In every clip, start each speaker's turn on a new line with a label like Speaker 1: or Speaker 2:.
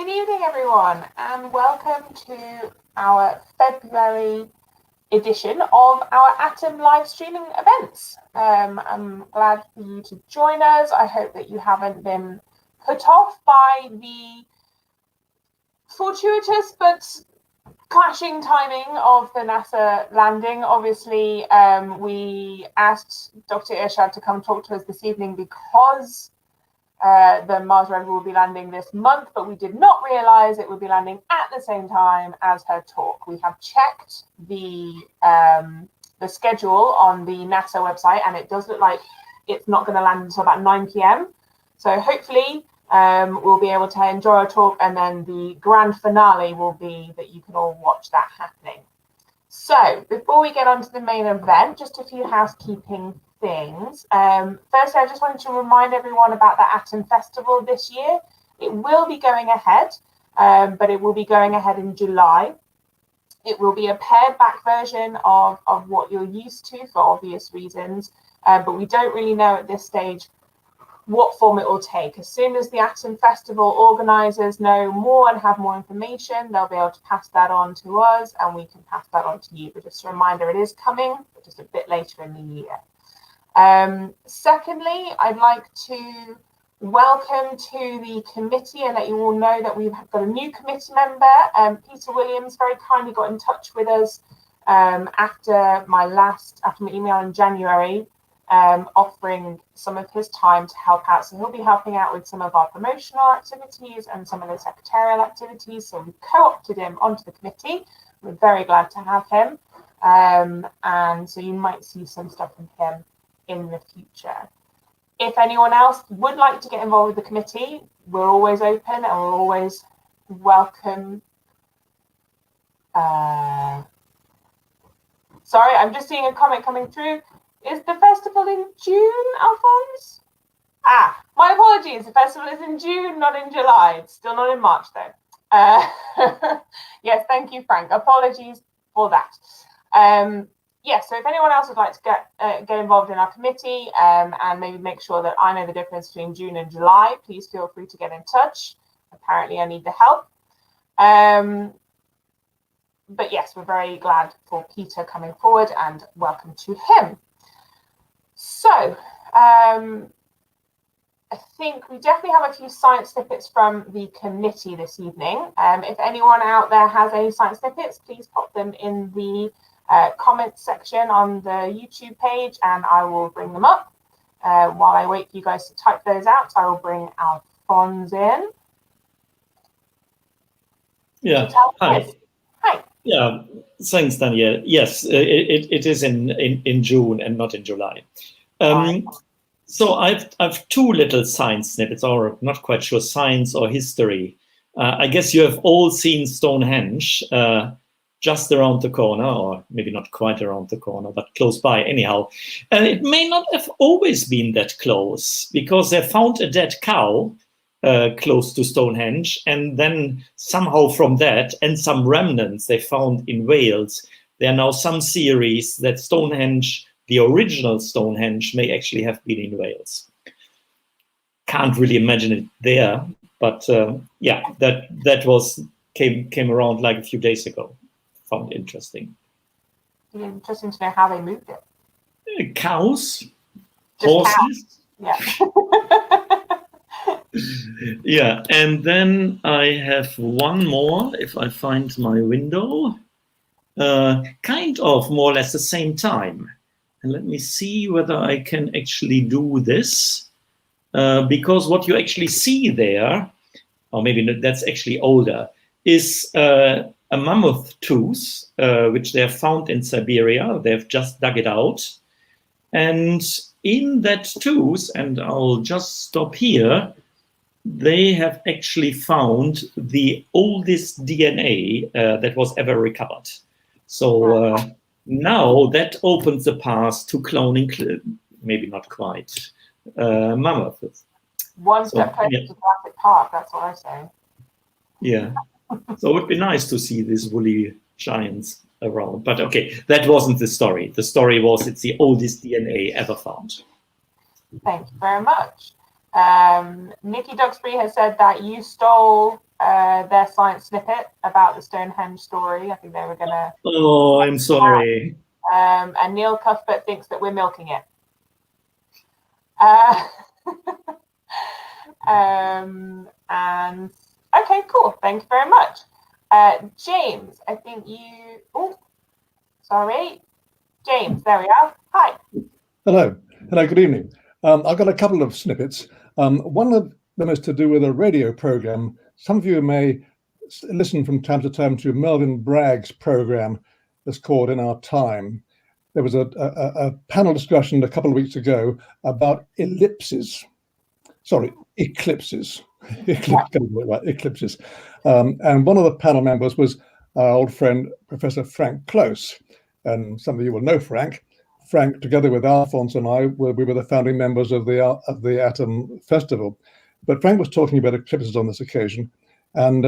Speaker 1: Good evening, everyone, and welcome to our February edition of our Atom live streaming events. I'm glad for you to join us. I hope that you haven't been put off by the fortuitous but clashing timing of the NASA landing. Obviously, we asked Dr. Irshad to come talk to us this evening because the Mars rover will be landing this month, but we did not realize it would be landing at the same time as her talk. We have checked the schedule on the NASA website, and it does look like it's not going to land until about 9 p.m. So hopefully we'll be able to enjoy our talk, and then the grand finale will be that you can all watch that happening. So before we get on to the main event, just a few housekeeping things. Firstly, I just wanted to remind everyone about the Atom Festival this year. It will be going ahead, but it will be going ahead in July. It will be a pared back version of what you're used to for obvious reasons, but we don't really know at this stage what form it will take. As soon as the Atom Festival organisers know more and have more information, they'll be able to pass that on to us, and we can pass that on to you. But just a reminder, it is coming, but just a bit later in the year. Secondly, I'd like to welcome to the committee and let you all know that we've got a new committee member. Peter Williams very kindly got in touch with us after my email in January, offering some of his time to help out. So he'll be helping out with some of our promotional activities and some of the secretarial activities. So we co-opted him onto the committee. We're very glad to have him. And so you might see some stuff from him in the future. If anyone else would like to get involved with the committee, we're always open and we're always welcome. Sorry, I'm just seeing a comment coming through. Is the festival in June, Alphonse? My apologies. The festival is in June, not in July. It's still not in March, though. Yes, thank you, Frank. Apologies for that. Yes, so if anyone else would like to get involved in our committee and maybe make sure that I know the difference between June and July, please feel free to get in touch. Apparently, I need the help. But yes, we're very glad for Peter coming forward, and welcome to him. So I think we definitely have a few science snippets from the committee this evening. If anyone out there has any science snippets, please pop them in the comments section on the YouTube page, and I will bring them up. While I wait for you guys to type those out, I will bring Alphonse in.
Speaker 2: Yeah. Hi.
Speaker 1: Hi.
Speaker 2: Yeah. Thanks, Danielle. Yes, it is in June and not in July. So I've two little science snippets, or not quite sure, science or history. I guess you have all seen Stonehenge. Just around the corner, or maybe not quite around the corner, but close by anyhow. And it may not have always been that close, because they found a dead cow close to Stonehenge, and then somehow from that, and some remnants they found in Wales, there are now some theories that Stonehenge, the original Stonehenge, may actually have been in Wales. Can't really imagine it there, but yeah, that came around like a few days ago. Found interesting.
Speaker 1: Interesting to know how they moved it.
Speaker 2: Cows,
Speaker 1: Just
Speaker 2: horses.
Speaker 1: Cows. Yeah.
Speaker 2: Yeah, and then I have one more, if I find my window, kind of more or less the same time. And let me see whether I can actually do this, because what you actually see there, or maybe that's actually older, is a mammoth tooth, which they have found in Siberia. They've just dug it out. And in that tooth, and I'll just stop here, they have actually found the oldest DNA that was ever recovered. So now that opens the path to cloning, maybe not quite, mammoths.
Speaker 1: One step closer to Jurassic Park, that's what I say.
Speaker 2: Yeah. So it would be nice to see these woolly giants around. But okay, that wasn't the story. The story was it's the oldest DNA ever found.
Speaker 1: Thank you very much. Nikki Duxbury has said that you stole their science snippet about the Stonehenge story. I think they were going to.
Speaker 2: Oh, I'm sorry.
Speaker 1: And Neil Cuthbert thinks that we're milking it. And okay, cool. Thank you very much. James, I think you. Oh, sorry. James, there we are. Hi.
Speaker 3: Hello. Hello, good evening. I've got a couple of snippets. One of them is to do with a radio program. Some of you may listen from time to time to Melvin Bragg's program that's called In Our Time. There was a panel discussion a couple of weeks ago about eclipses. Eclipses. Eclipses. And one of the panel members was our old friend, Professor Frank Close. And some of you will know Frank. Frank, together with Alphonse and I, we were the founding members of the Atom Festival. But Frank was talking about eclipses on this occasion. And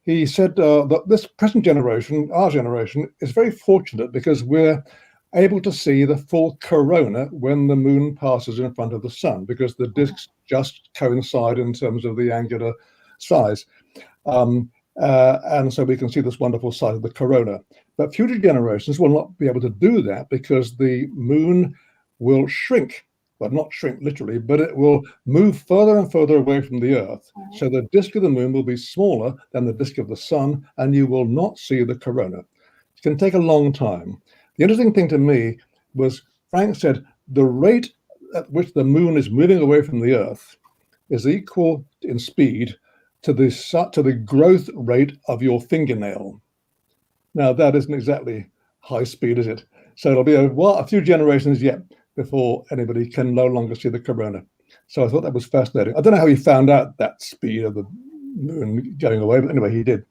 Speaker 3: he said that this present generation, our generation, is very fortunate because we're able to see the full corona when the moon passes in front of the sun, because the disks just coincide in terms of the angular size. And so we can see this wonderful sight of the corona. But future generations will not be able to do that because the moon will shrink, but not shrink literally, but it will move further and further away from the Earth. So the disk of the moon will be smaller than the disk of the sun, and you will not see the corona. It's going to take a long time. The interesting thing to me was Frank said the rate at which the moon is moving away from the Earth is equal in speed to the growth rate of your fingernail. Now, that isn't exactly high speed, is it? So it'll be a few generations yet before anybody can no longer see the corona. So I thought that was fascinating. I don't know how he found out that speed of the moon going away, but anyway, he did.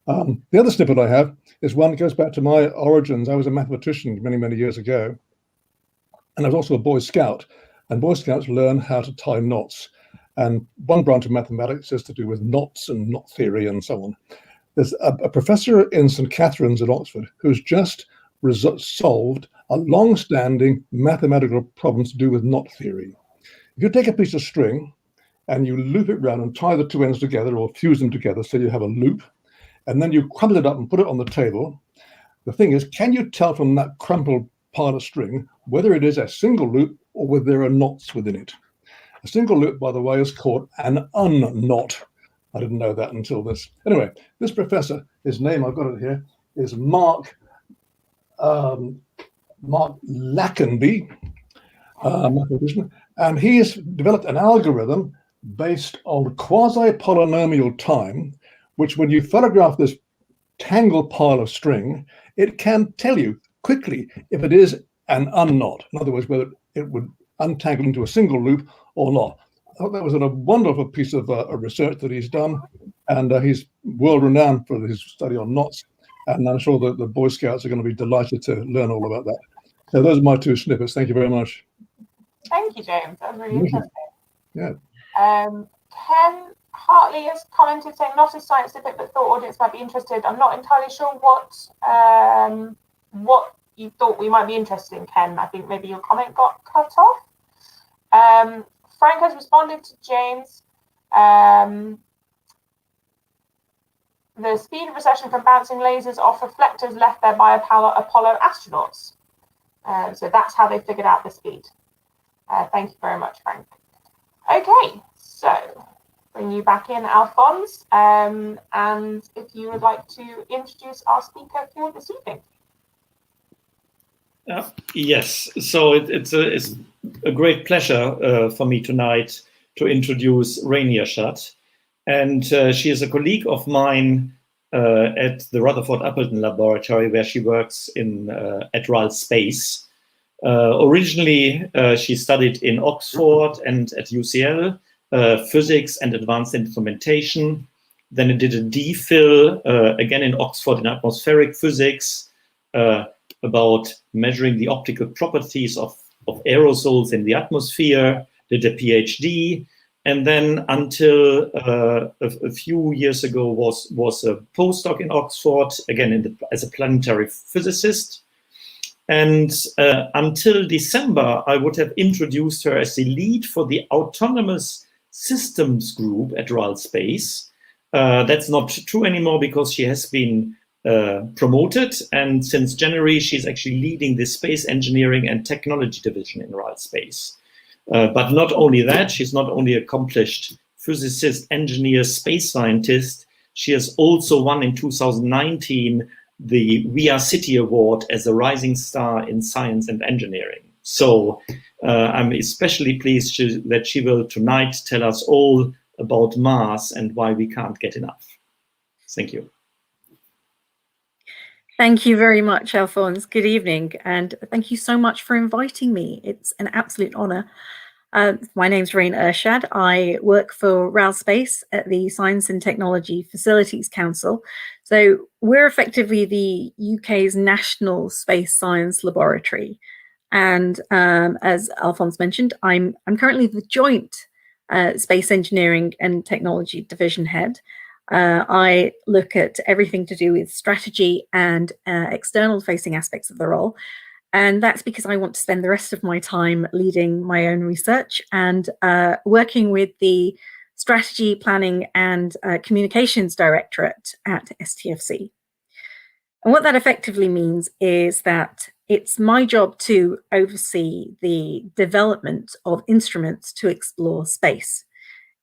Speaker 3: The other snippet I have is one that goes back to my origins. I was a mathematician many, many years ago, and I was also a Boy Scout. And Boy Scouts learn how to tie knots. And one branch of mathematics is to do with knots and knot theory and so on. There's a professor in St. Catherine's at Oxford who's just solved a long-standing mathematical problem to do with knot theory. If you take a piece of string and you loop it round and tie the two ends together or fuse them together so you have a loop, and then you crumple it up and put it on the table, the thing is, can you tell from that crumpled part of string whether it is a single loop or whether there are knots within it? A single loop, by the way, is called an unknot. I didn't know that until this. Anyway, this professor, his name, I've got it here, is Mark Lackenby, mathematician, and he has developed an algorithm based on quasi-polynomial time, which when you photograph this tangled pile of string, it can tell you quickly if it is an unknot. In other words, whether it would untangle into a single loop or not. I thought that was a wonderful piece of research that he's done, and he's world-renowned for his study on knots, and I'm sure that the Boy Scouts are going to be delighted to learn all about that. So those are my two snippets. Thank you very much.
Speaker 1: Thank you, James. That was really interesting.
Speaker 3: Yeah.
Speaker 1: Ken Hartley has commented saying, not a science snippet, but thought audience might be interested. I'm not entirely sure what you thought we might be interested in, Ken. I think maybe your comment got cut off. Frank has responded to James. The speed of recession from bouncing lasers off reflectors left there by Apollo astronauts. So that's how they figured out the speed. Thank you very much, Frank. Okay, so bring you back in, Alphonse. And if you would like to introduce our speaker for this evening.
Speaker 2: Yes, so it's a great pleasure for me tonight to introduce Rain Irshad. And she is a colleague of mine at the Rutherford Appleton Laboratory, where she works at RAL Space. Originally, she studied in Oxford and at UCL, physics and advanced instrumentation. Then it did a DPhil, again in Oxford in atmospheric physics, about measuring the optical properties of aerosols in the atmosphere, did a PhD, and then until a few years ago was a postdoc in Oxford, again as a planetary physicist. And until December, I would have introduced her as the lead for the autonomous systems group at RAL Space. That's not true anymore because she has been promoted, and since January she's actually leading the space engineering and technology division in RAL Space. But not only that, she's not only accomplished physicist, engineer, space scientist, she has also won in 2019 the We Are City Award as a rising star in science and engineering. So I'm especially pleased that she will tonight tell us all about Mars and why we can't get enough. Thank you.
Speaker 4: Thank you very much, Alphonse. Good evening, and thank you so much for inviting me. It's an absolute honor. My name's Rain Irshad. I work for RAL Space at the Science and Technology Facilities Council. So we're effectively the UK's national space science laboratory. And as Alphonse mentioned, I'm currently the joint space engineering and technology division head. I look at everything to do with strategy and external facing aspects of the role. And that's because I want to spend the rest of my time leading my own research and working with the Strategy, Planning and Communications Directorate at STFC. And what that effectively means is that it's my job to oversee the development of instruments to explore space,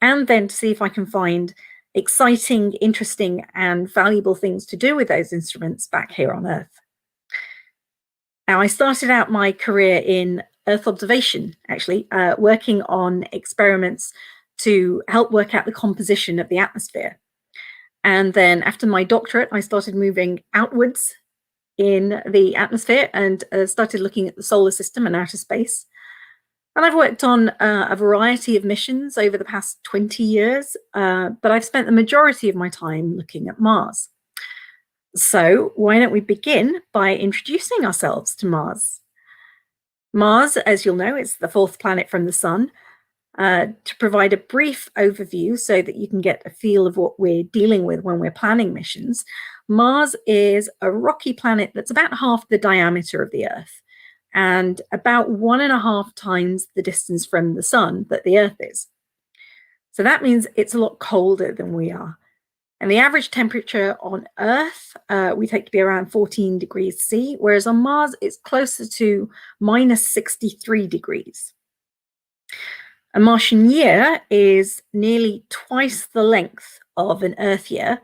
Speaker 4: and then to see if I can find exciting, interesting and valuable things to do with those instruments back here on Earth. Now, I started out my career in Earth observation, actually, working on experiments to help work out the composition of the atmosphere. And then after my doctorate, I started moving outwards in the atmosphere and started looking at the solar system and outer space. And I've worked on a variety of missions over the past 20 years, but I've spent the majority of my time looking at Mars. So why don't we begin by introducing ourselves to Mars? Mars, as you'll know, is the fourth planet from the Sun. To provide a brief overview so that you can get a feel of what we're dealing with when we're planning missions, Mars is a rocky planet that's about half the diameter of the Earth and about 1.5 times the distance from the Sun that the Earth is. So that means it's a lot colder than we are. And the average temperature on Earth, we take to be around 14 degrees C, whereas on Mars, it's closer to minus 63 degrees. A Martian year is nearly twice the length of an Earth year,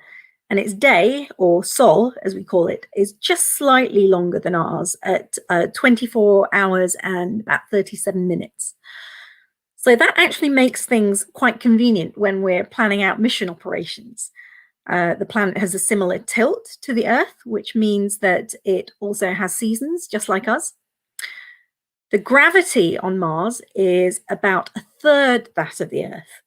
Speaker 4: and its day, or sol, as we call it, is just slightly longer than ours at 24 hours and about 37 minutes. So that actually makes things quite convenient when we're planning out mission operations. The planet has a similar tilt to the Earth, which means that it also has seasons, just like us. The gravity on Mars is about 1/3 that of the Earth.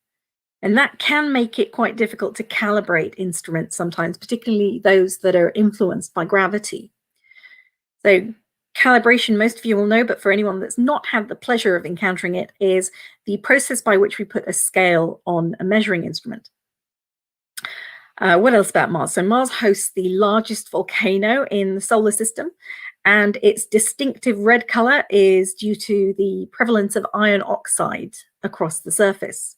Speaker 4: And that can make it quite difficult to calibrate instruments sometimes, particularly those that are influenced by gravity. So calibration, most of you will know, but for anyone that's not had the pleasure of encountering it, is the process by which we put a scale on a measuring instrument. What else about Mars? So Mars hosts the largest volcano in the solar system, and its distinctive red color is due to the prevalence of iron oxide across the surface.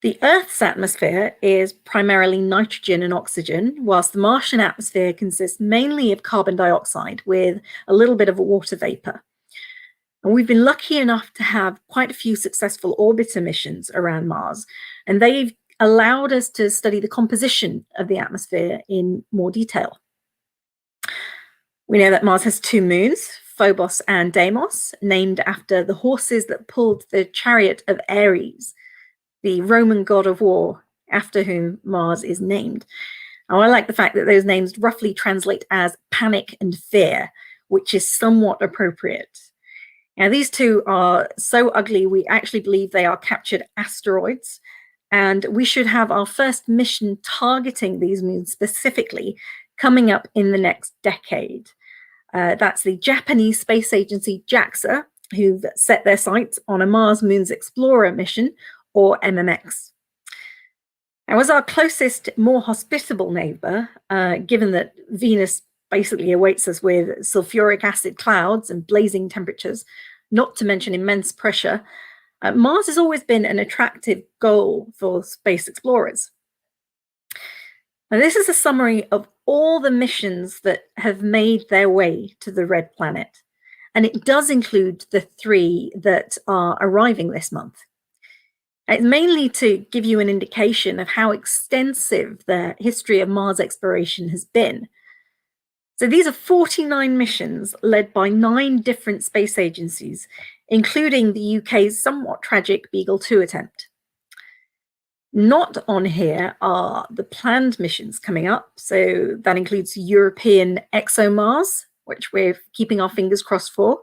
Speaker 4: The Earth's atmosphere is primarily nitrogen and oxygen, whilst the Martian atmosphere consists mainly of carbon dioxide with a little bit of a water vapor. And we've been lucky enough to have quite a few successful orbiter missions around Mars, and they've allowed us to study the composition of the atmosphere in more detail. We know that Mars has 2 moons, Phobos and Deimos, named after the horses that pulled the chariot of Ares, the Roman god of war, after whom Mars is named. Now, I like the fact that those names roughly translate as panic and fear, which is somewhat appropriate. Now, these two are so ugly, we actually believe they are captured asteroids, and we should have our first mission targeting these moons specifically coming up in the next decade. That's the Japanese space agency JAXA, who've set their sights on a Mars Moons Explorer mission, or MMX. Now, as our closest, more hospitable neighbour, given that Venus basically awaits us with sulfuric acid clouds and blazing temperatures, not to mention immense pressure, Mars has always been an attractive goal for space explorers. Now, this is a summary of all the missions that have made their way to the red planet. And it does include the 3 that are arriving this month. It's mainly to give you an indication of how extensive the history of Mars exploration has been. So these are 49 missions led by 9 different space agencies, including the UK's somewhat tragic Beagle 2 attempt. Not on here are the planned missions coming up. So that includes European ExoMars, which we're keeping our fingers crossed for,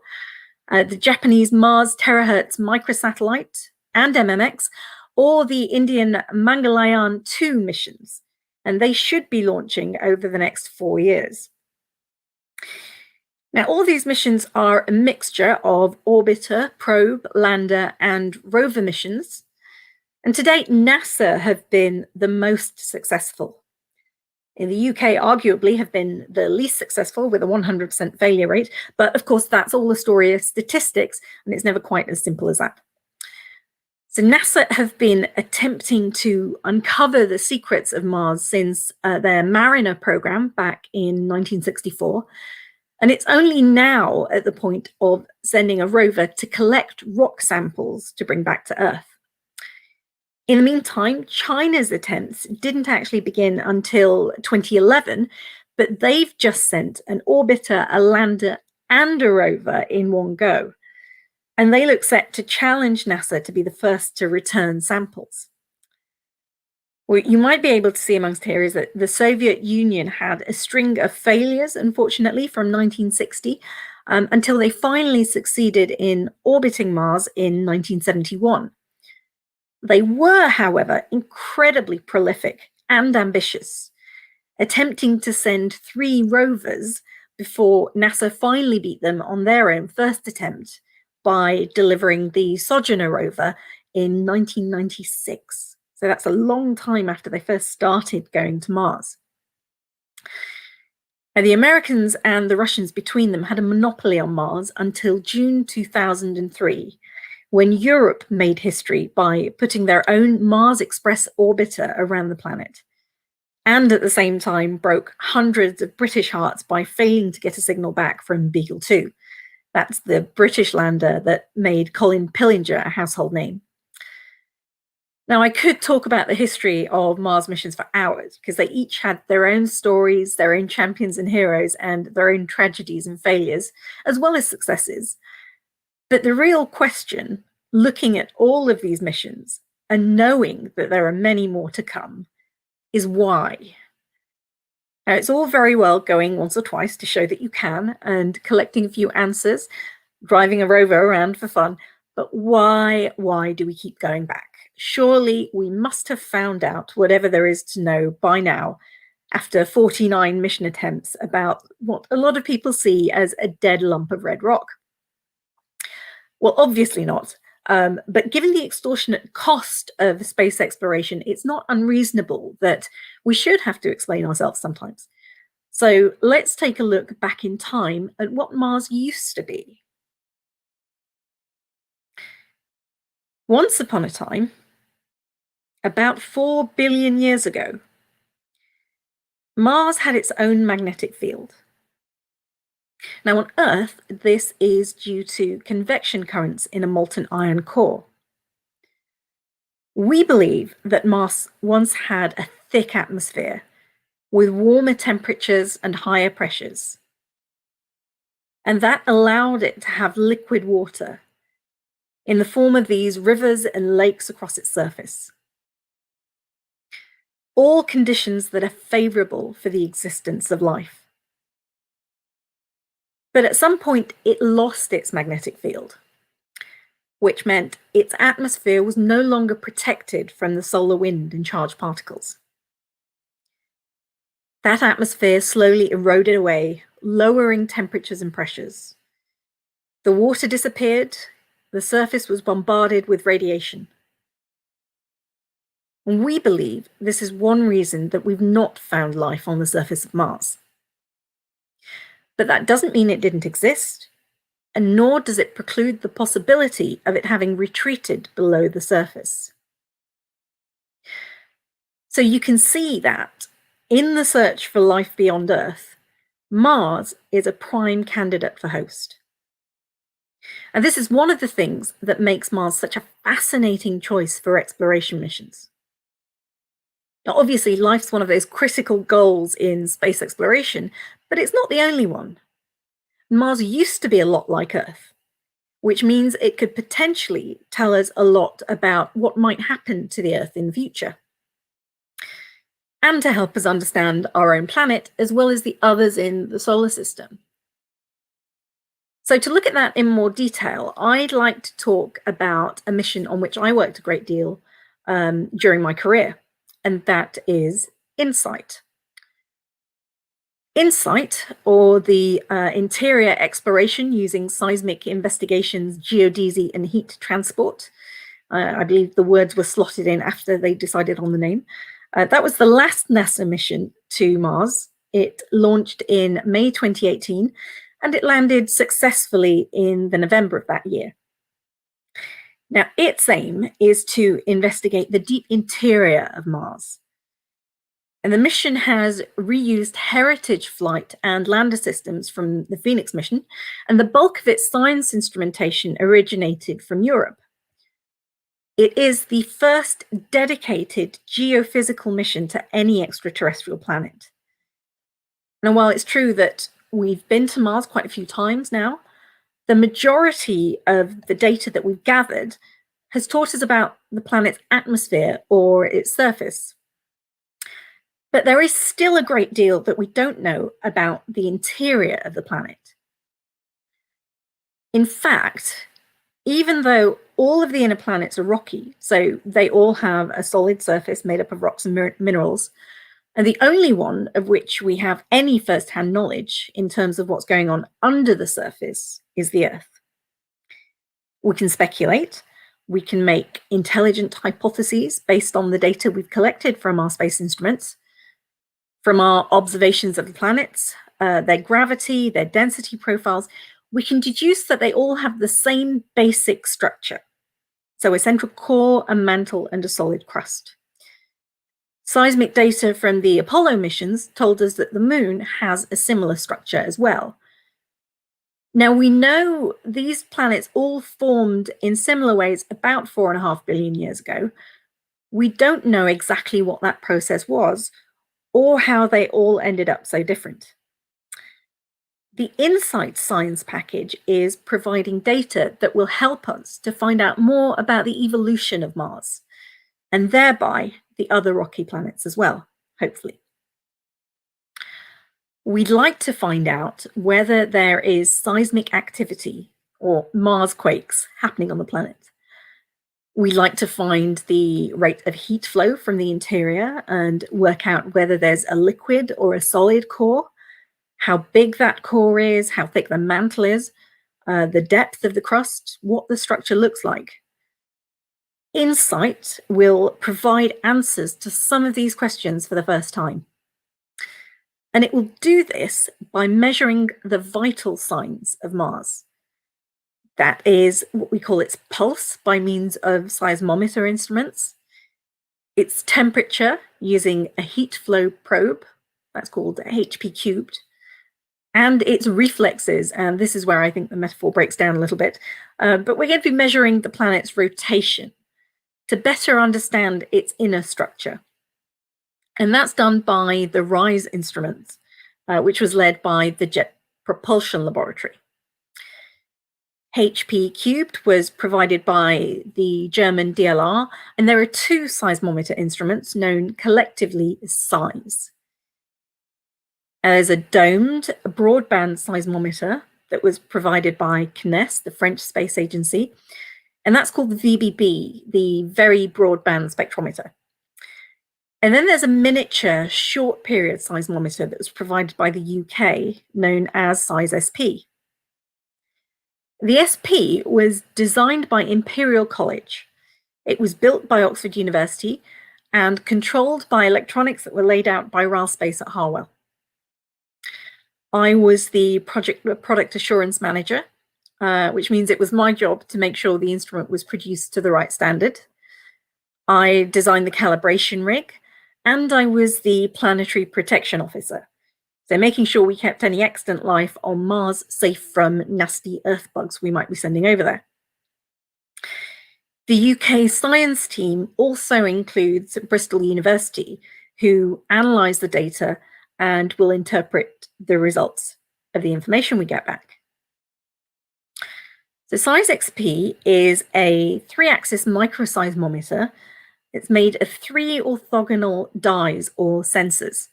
Speaker 4: the Japanese Mars Terahertz microsatellite and MMX, or the Indian Mangalyaan 2 missions. And they should be launching over the next 4 years. Now, all these missions are a mixture of orbiter, probe, lander, and rover missions. And to date, NASA have been the most successful. In the UK, arguably, have been the least successful with a 100% failure rate. But of course, that's all a story of statistics, and it's never quite as simple as that. So NASA have been attempting to uncover the secrets of Mars since their Mariner program back in 1964. And it's only now at the point of sending a rover to collect rock samples to bring back to Earth. In the meantime, China's attempts didn't actually begin until 2011, but they've just sent an orbiter, a lander, and a rover in one go. And they look set to challenge NASA to be the first to return samples. What you might be able to see amongst here is that the Soviet Union had a string of failures, unfortunately, from 1960 until they finally succeeded in orbiting Mars in 1971. They were, however, incredibly prolific and ambitious, attempting to send 3 rovers before NASA finally beat them on their own first attempt by delivering the Sojourner rover in 1996. So that's a long time after they first started going to Mars. Now, the Americans and the Russians between them had a monopoly on Mars until June 2003, when Europe made history by putting their own Mars Express orbiter around the planet, and at the same time broke hundreds of British hearts by failing to get a signal back from Beagle 2. That's the British lander that made Colin Pillinger a household name. Now, I could talk about the history of Mars missions for hours, because they each had their own stories, their own champions and heroes, and their own tragedies and failures, as well as successes. But the real question, looking at all of these missions and knowing that there are many more to come, is why? Now, it's all very well going once or twice to show that you can and collecting a few answers, driving a rover around for fun, but why do we keep going back? Surely we must have found out whatever there is to know by now, after 49 mission attempts, about what a lot of people see as a dead lump of red rock. Well, obviously not. But given the extortionate cost of space exploration, it's not unreasonable that we should have to explain ourselves sometimes. So let's take a look back in time at what Mars used to be. Once upon a time, about 4 billion years ago, Mars had its own magnetic field. Now, on Earth, this is due to convection currents in a molten iron core. We believe that Mars once had a thick atmosphere with warmer temperatures and higher pressures. And that allowed it to have liquid water in the form of these rivers and lakes across its surface. All conditions that are favorable for the existence of life. But at some point, it lost its magnetic field, which meant its atmosphere was no longer protected from the solar wind and charged particles. That atmosphere slowly eroded away, lowering temperatures and pressures. The water disappeared, the surface was bombarded with radiation. And we believe this is one reason that we've not found life on the surface of Mars. But that doesn't mean it didn't exist, and nor does it preclude the possibility of it having retreated below the surface. So you can see that in the search for life beyond Earth, Mars is a prime candidate for host. And this is one of the things that makes Mars such a fascinating choice for exploration missions. Now, obviously, life's one of those critical goals in space exploration, but it's not the only one. Mars used to be a lot like Earth, which means it could potentially tell us a lot about what might happen to the Earth in the future, and to help us understand our own planet as well as the others in the solar system. So to look at that in more detail, I'd like to talk about a mission on which I worked a great deal during my career, and that is in-Situ. in-Situ, or the interior exploration using seismic investigations, geodesy, and heat transport. I believe the words were slotted in after they decided on the name. That was the last NASA mission to Mars. It launched in May 2018, and it landed successfully in the November of that year. Now, its aim is to investigate the deep interior of Mars. And the mission has reused heritage flight and lander systems from the Phoenix mission, and the bulk of its science instrumentation originated from Europe. It is the first dedicated geophysical mission to any extraterrestrial planet. Now, while it's true that we've been to Mars quite a few times now, the majority of the data that we've gathered has taught us about the planet's atmosphere or its surface. But there is still a great deal that we don't know about the interior of the planet. In fact, even though all of the inner planets are rocky, so they all have a solid surface made up of rocks and minerals, and the only one of which we have any first-hand knowledge in terms of what's going on under the surface is the Earth. We can speculate, we can make intelligent hypotheses based on the data we've collected from our space instruments, from our observations of the planets, their gravity, their density profiles. We can deduce that they all have the same basic structure. So a central core, a mantle, and a solid crust. Seismic data from the Apollo missions told us that the Moon has a similar structure as well. Now, we know these planets all formed in similar ways about 4.5 billion years ago. We don't know exactly what that process was or how they all ended up so different. The in-Situ science package is providing data that will help us to find out more about the evolution of Mars, and thereby the other rocky planets as well, hopefully. We'd like to find out whether there is seismic activity or Mars quakes happening on the planet. We'd like to find the rate of heat flow from the interior and work out whether there's a liquid or a solid core, how big that core is, how thick the mantle is, the depth of the crust, what the structure looks like. in-Situ will provide answers to some of these questions for the first time. And it will do this by measuring the vital signs of Mars. That is what we call its pulse by means of seismometer instruments, its temperature using a heat flow probe, that's called HP cubed, and its reflexes, and this is where I think the metaphor breaks down a little bit, but we're going to be measuring the planet's rotation to better understand its inner structure. And that's done by the RISE instrument, which was led by the Jet Propulsion Laboratory. HP cubed was provided by the German DLR, and there are two seismometer instruments known collectively as SEIS. There's a domed broadband seismometer that was provided by CNES, the French space agency, and that's called the VBB, the Very Broadband Spectrometer. And then there's a miniature short period seismometer that was provided by the UK, known as SEIS-SP. The SP was designed by Imperial College. It was built by Oxford University and controlled by electronics that were laid out by RAL Space at Harwell. I was the product assurance manager, which means it was my job to make sure the instrument was produced to the right standard. I designed the calibration rig, and I was the Planetary Protection Officer. So making sure we kept any extant life on Mars safe from nasty Earth bugs we might be sending over there. The UK science team also includes Bristol University, who analyse the data and will interpret the results of the information we get back. So SEIS-SP is a 3-axis microseismometer. It's made of 3 orthogonal dies or sensors.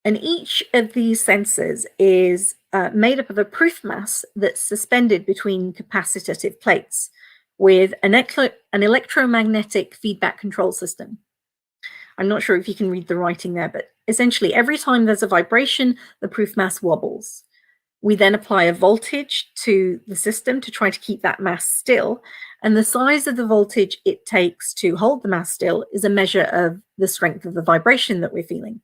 Speaker 4: And each of these sensors is made up of a proof mass that's suspended between capacitive plates with an electromagnetic feedback control system. I'm not sure if you can read the writing there, but essentially every time there's a vibration, the proof mass wobbles. We then apply a voltage to the system to try to keep that mass still, and the size of the voltage it takes to hold the mass still is a measure of the strength of the vibration that we're feeling.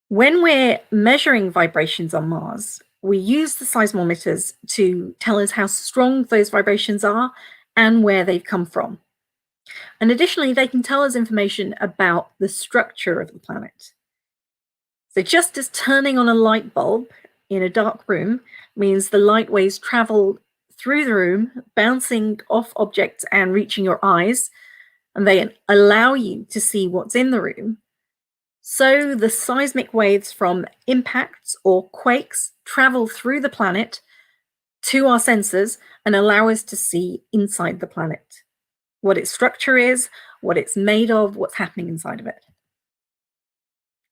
Speaker 4: When we're measuring vibrations on Mars, we use the seismometers to tell us how strong those vibrations are and where they've come from. And additionally, they can tell us information about the structure of the planet. So just as turning on a light bulb in a dark room means the light waves travel through the room, bouncing off objects and reaching your eyes, and they allow you to see what's in the room, so the seismic waves from impacts or quakes travel through the planet to our sensors and allow us to see inside the planet, what its structure is, what it's made of, what's happening inside of it.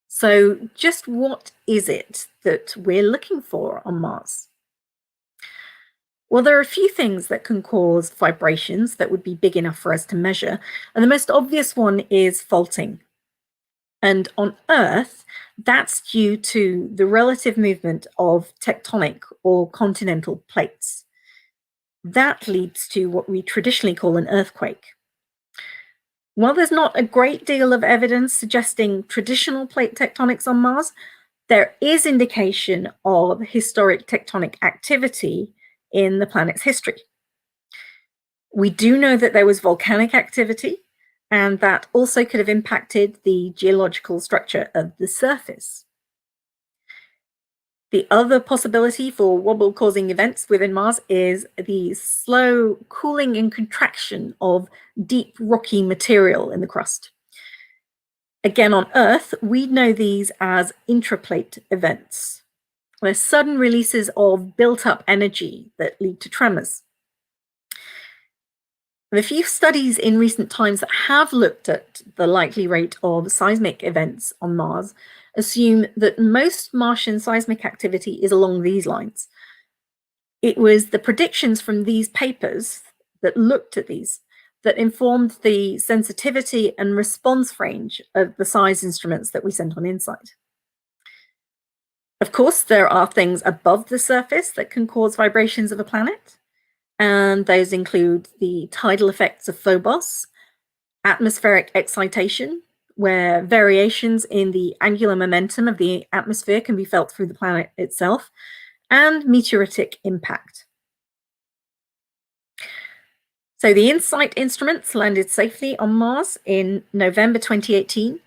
Speaker 4: So just what is it that we're looking for on Mars? Well, there are a few things that can cause vibrations that would be big enough for us to measure, and the most obvious one is faulting. And on Earth, that's due to the relative movement of tectonic or continental plates. That leads to what we traditionally call an earthquake. While there's not a great deal of evidence suggesting traditional plate tectonics on Mars, there is indication of historic tectonic activity in the planet's history. We do know that there was volcanic activity, and that also could have impacted the geological structure of the surface. The other possibility for wobble-causing events within Mars is the slow cooling and contraction of deep rocky material in the crust. Again, on Earth, we know these as intraplate events, where sudden releases of built-up energy that lead to tremors. The few studies in recent times that have looked at the likely rate of seismic events on Mars assume that most Martian seismic activity is along these lines. It was the predictions from these papers that looked at these that informed the sensitivity and response range of the SEIS instruments that we sent on InSight. Of course, there are things above the surface that can cause vibrations of a planet, and those include the tidal effects of Phobos, atmospheric excitation, where variations in the angular momentum of the atmosphere can be felt through the planet itself, and meteoritic impact. So the InSight instruments landed safely on Mars in November 2018,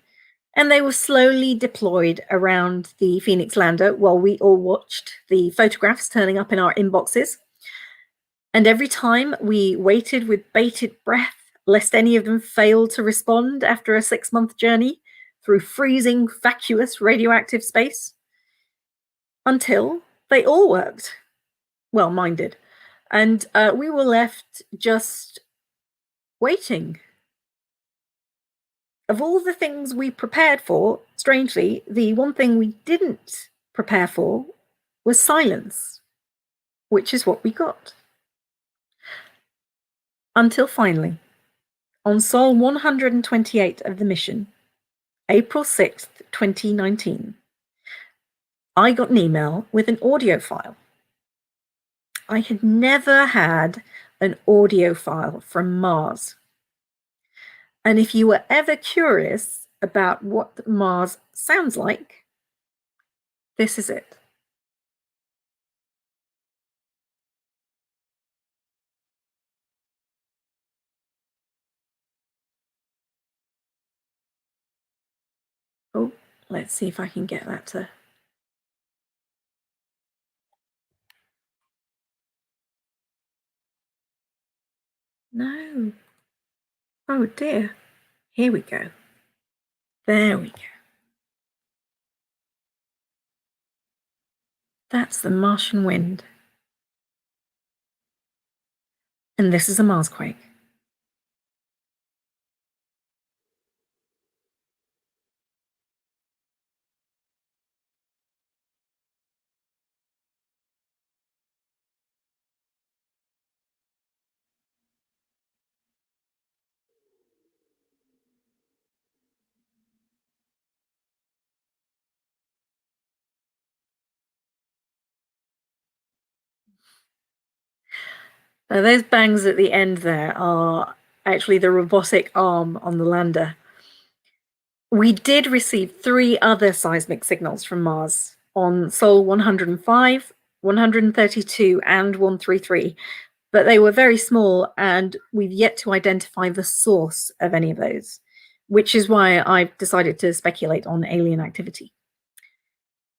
Speaker 4: and they were slowly deployed around the Phoenix lander while we all watched the photographs turning up in our inboxes. And every time we waited with bated breath, lest any of them fail to respond after a 6-month journey through freezing, vacuous, radioactive space, until they all worked. Well, mine did. And we were left just waiting. Of all the things we prepared for, strangely, the one thing we didn't prepare for was silence, which is what we got. Until finally, on Sol 128 of the mission, April 6th, 2019, I got an email with an audio file. I had never had an audio file from Mars. And if you were ever curious about what Mars sounds like, this is it. Oh, let's see if I can get that to... No. Oh dear. Here we go. There we go. That's the Martian wind. And this is a Marsquake. Now, those bangs at the end there are actually the robotic arm on the lander. We did receive 3 other seismic signals from Mars on Sol 105, 132, and 133, but they were very small, and we've yet to identify the source of any of those, which is why I've decided to speculate on alien activity.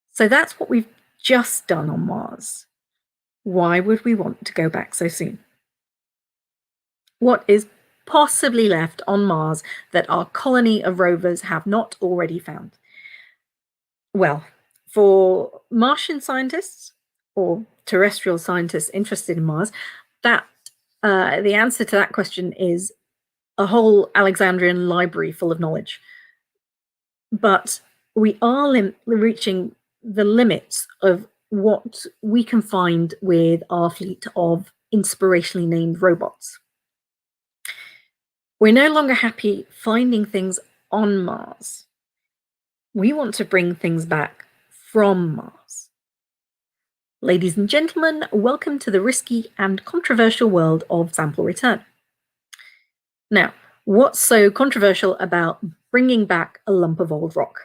Speaker 4: So that's what we've just done on Mars. Why would we want to go back so soon? What is possibly left on Mars that our colony of rovers have not already found? Well, for Martian scientists or terrestrial scientists interested in Mars, that the answer to that question is a whole Alexandrian library full of knowledge. But we are reaching the limits of what we can find with our fleet of inspirationally named robots. We're no longer happy finding things on Mars. We want to bring things back from Mars. Ladies and gentlemen, welcome to the risky and controversial world of sample return. Now, what's so controversial about bringing back a lump of old rock?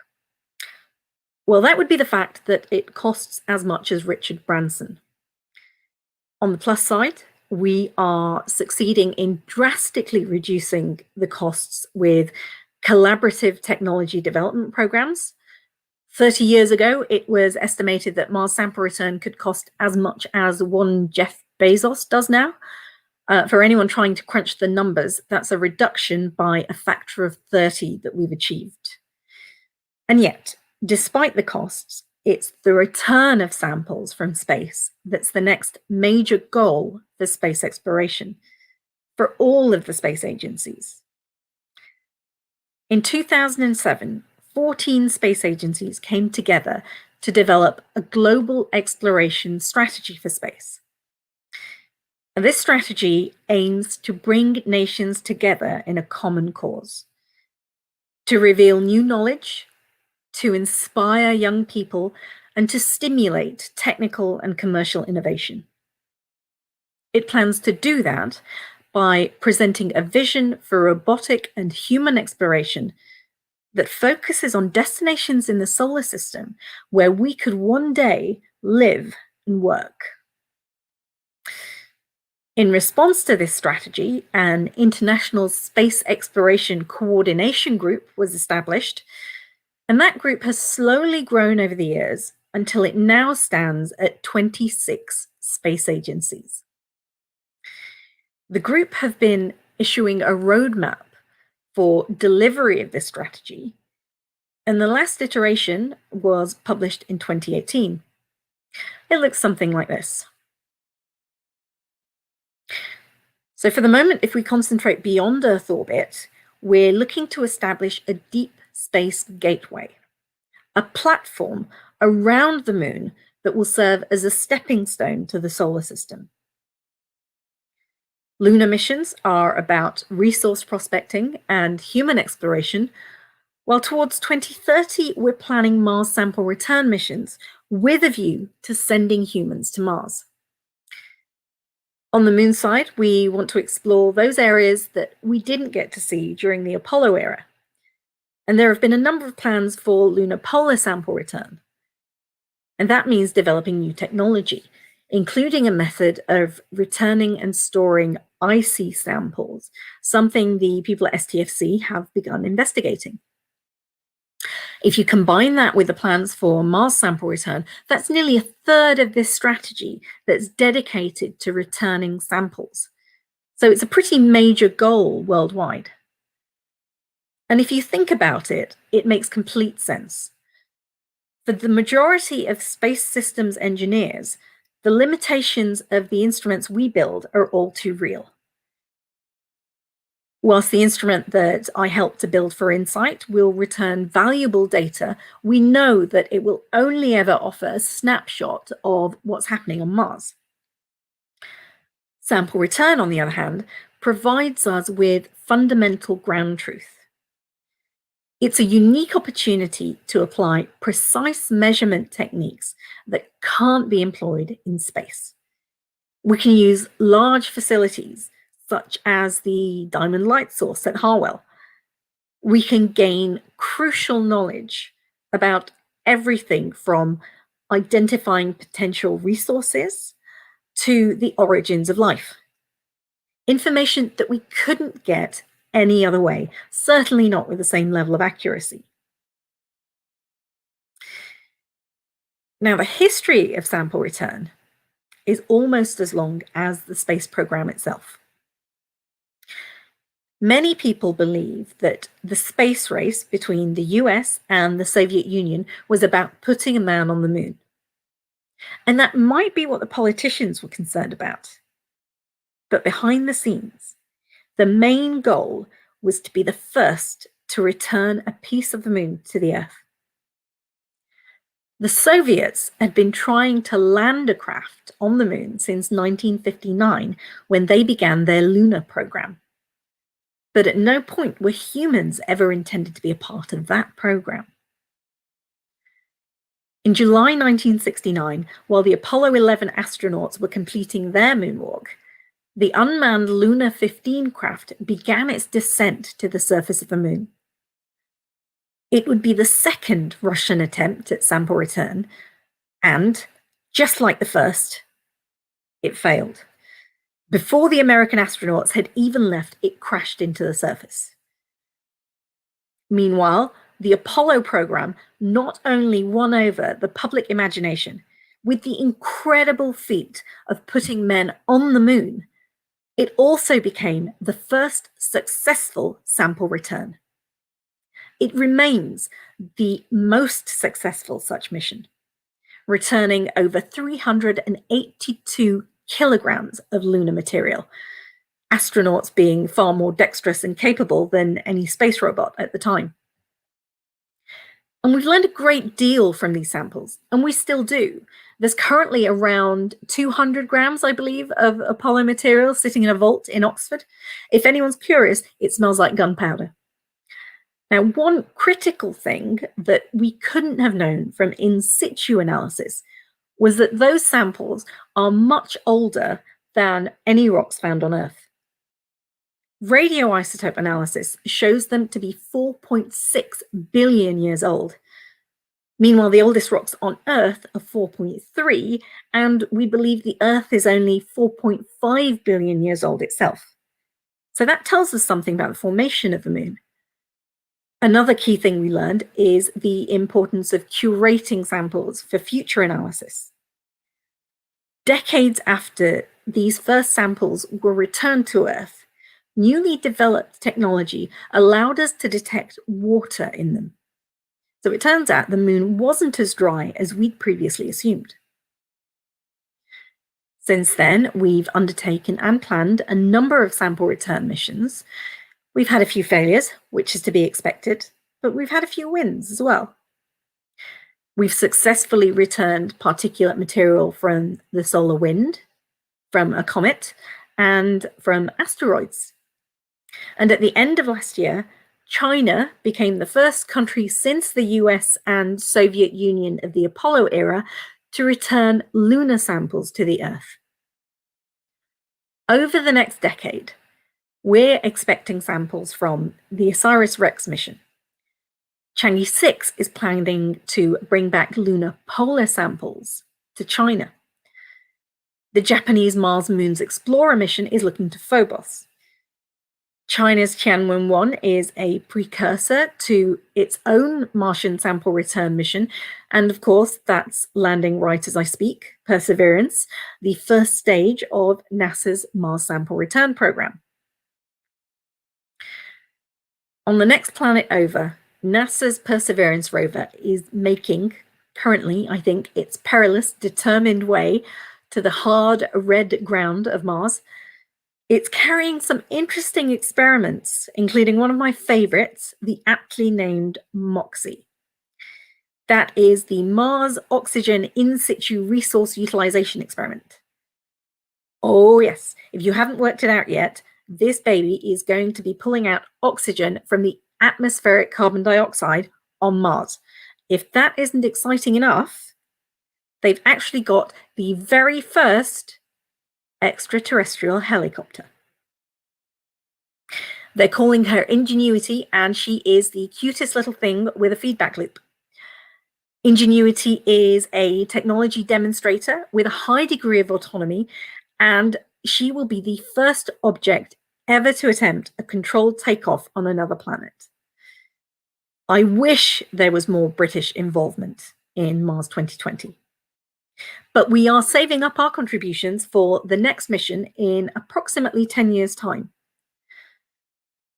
Speaker 4: Well, that would be the fact that it costs as much as Richard Branson. On the plus side, we are succeeding in drastically reducing the costs with collaborative technology development programs. 30 years ago, it was estimated that Mars sample return could cost as much as one Jeff Bezos does now. For anyone trying to crunch the numbers, that's a reduction by a factor of 30 that we've achieved. And yet, despite the costs, it's the return of samples from space that's the next major goal for space exploration for all of the space agencies. In 2007, 14 space agencies came together to develop a global exploration strategy for space. And this strategy aims to bring nations together in a common cause, to reveal new knowledge, to inspire young people, and to stimulate technical and commercial innovation. It plans to do that by presenting a vision for robotic and human exploration that focuses on destinations in the solar system where we could one day live and work. In response to this strategy, an international space exploration coordination group was established, and that group has slowly grown over the years until it now stands at 26 space agencies. The group have been issuing a roadmap for delivery of this strategy, and the last iteration was published in 2018. It looks something like this. So for the moment, if we concentrate beyond Earth orbit, we're looking to establish a deep space gateway, a platform around the moon that will serve as a stepping stone to the solar system. Lunar missions are about resource prospecting and human exploration, while towards 2030, we're planning Mars sample return missions with a view to sending humans to Mars. On the moon side, we want to explore those areas that we didn't get to see during the Apollo era. And there have been a number of plans for lunar polar sample return. And that means developing new technology, including a method of returning and storing icy samples, something the people at STFC have begun investigating. If you combine that with the plans for Mars sample return, that's nearly a third of this strategy that's dedicated to returning samples. So it's a pretty major goal worldwide. And if you think about it, it makes complete sense. For the majority of space systems engineers, the limitations of the instruments we build are all too real. Whilst the instrument that I helped to build for InSight will return valuable data, we know that it will only ever offer a snapshot of what's happening on Mars. Sample return, on the other hand, provides us with fundamental ground truth. It's a unique opportunity to apply precise measurement techniques that can't be employed in space. We can use large facilities, such as the Diamond Light Source at Harwell. We can gain crucial knowledge about everything from identifying potential resources to the origins of life. Information that we couldn't get any other way, certainly not with the same level of accuracy. Now, the history of sample return is almost as long as the space program itself. Many people believe that the space race between the US and the Soviet Union was about putting a man on the moon. And that might be what the politicians were concerned about. But behind the scenes, the main goal was to be the first to return a piece of the moon to the Earth. The Soviets had been trying to land a craft on the moon since 1959, when they began their lunar program. But at no point were humans ever intended to be a part of that program. In July 1969, while the Apollo 11 astronauts were completing their moonwalk, the unmanned Luna 15 craft began its descent to the surface of the moon. It would be the second Russian attempt at sample return, and, just like the first, it failed. Before the American astronauts had even left, it crashed into the surface. Meanwhile, the Apollo program not only won over the public imagination with the incredible feat of putting men on the moon, it also became the first successful sample return. It remains the most successful such mission, returning over 382 kilograms of lunar material, astronauts being far more dexterous and capable than any space robot at the time. And we've learned a great deal from these samples, and we still do. There's currently around 200 grams, I believe, of Apollo material sitting in a vault in Oxford. If anyone's curious, it smells like gunpowder. Now, one critical thing that we couldn't have known from in-situ analysis was that those samples are much older than any rocks found on Earth. Radioisotope analysis shows them to be 4.6 billion years old. Meanwhile, the oldest rocks on Earth are 4.3, and we believe the Earth is only 4.5 billion years old itself. So that tells us something about the formation of the moon. Another key thing we learned is the importance of curating samples for future analysis. Decades after these first samples were returned to Earth, newly developed technology allowed us to detect water in them. So it turns out the moon wasn't as dry as we'd previously assumed. Since then, we've undertaken and planned a number of sample return missions. We've had a few failures, which is to be expected, but we've had a few wins as well. We've successfully returned particulate material from the solar wind, from a comet, and from asteroids. And at the end of last year, China became the first country since the US and Soviet Union of the Apollo era to return lunar samples to the Earth. Over the next decade, we're expecting samples from the OSIRIS-REx mission. Chang'e 6 is planning to bring back lunar polar samples to China. The Japanese Mars Moons Explorer mission is looking to Phobos. China's Tianwen-1 is a precursor to its own Martian sample return mission. And of course, that's landing right as I speak, Perseverance, the first stage of NASA's Mars sample return program. On the next planet over, NASA's Perseverance rover is making, currently, I think, its perilous, determined way to the hard red ground of Mars. It's carrying some interesting experiments, including one of my favorites, the aptly named MOXIE. That is the Mars Oxygen in-Situ Resource Utilization Experiment. Oh yes, if you haven't worked it out yet, this baby is going to be pulling out oxygen from the atmospheric carbon dioxide on Mars. If that isn't exciting enough, they've actually got the very first extraterrestrial helicopter. They're calling her Ingenuity, and she is the cutest little thing with a feedback loop. Ingenuity is a technology demonstrator with a high degree of autonomy, and she will be the first object ever to attempt a controlled takeoff on another planet. I wish there was more British involvement in Mars 2020. But we are saving up our contributions for the next mission in approximately 10 years' time.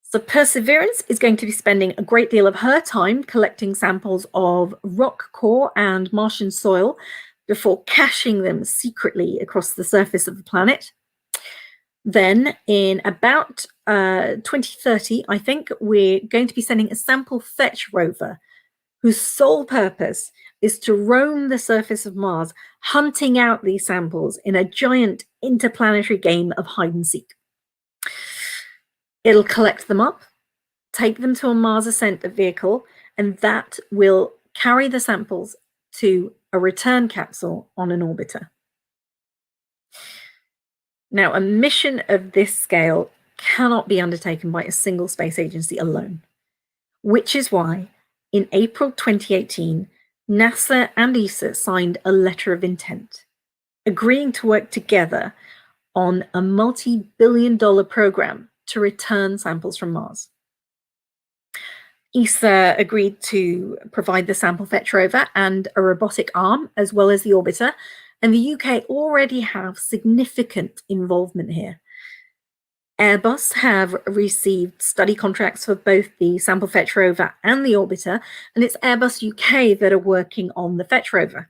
Speaker 4: So Perseverance is going to be spending a great deal of her time collecting samples of rock core and Martian soil before caching them secretly across the surface of the planet. Then in about 2030, I think, we're going to be sending a sample fetch rover whose sole purpose is to roam the surface of Mars, hunting out these samples in a giant interplanetary game of hide and seek. It'll collect them up, take them to a Mars ascent vehicle, and that will carry the samples to a return capsule on an orbiter. Now, a mission of this scale cannot be undertaken by a single space agency alone, which is why in April 2018, NASA and ESA signed a letter of intent, agreeing to work together on a multi-billion-dollar program to return samples from Mars. ESA agreed to provide the sample fetch rover and a robotic arm, as well as the orbiter, and the UK already have significant involvement here. Airbus have received study contracts for both the sample fetch rover and the orbiter, and it's Airbus UK that are working on the fetch rover.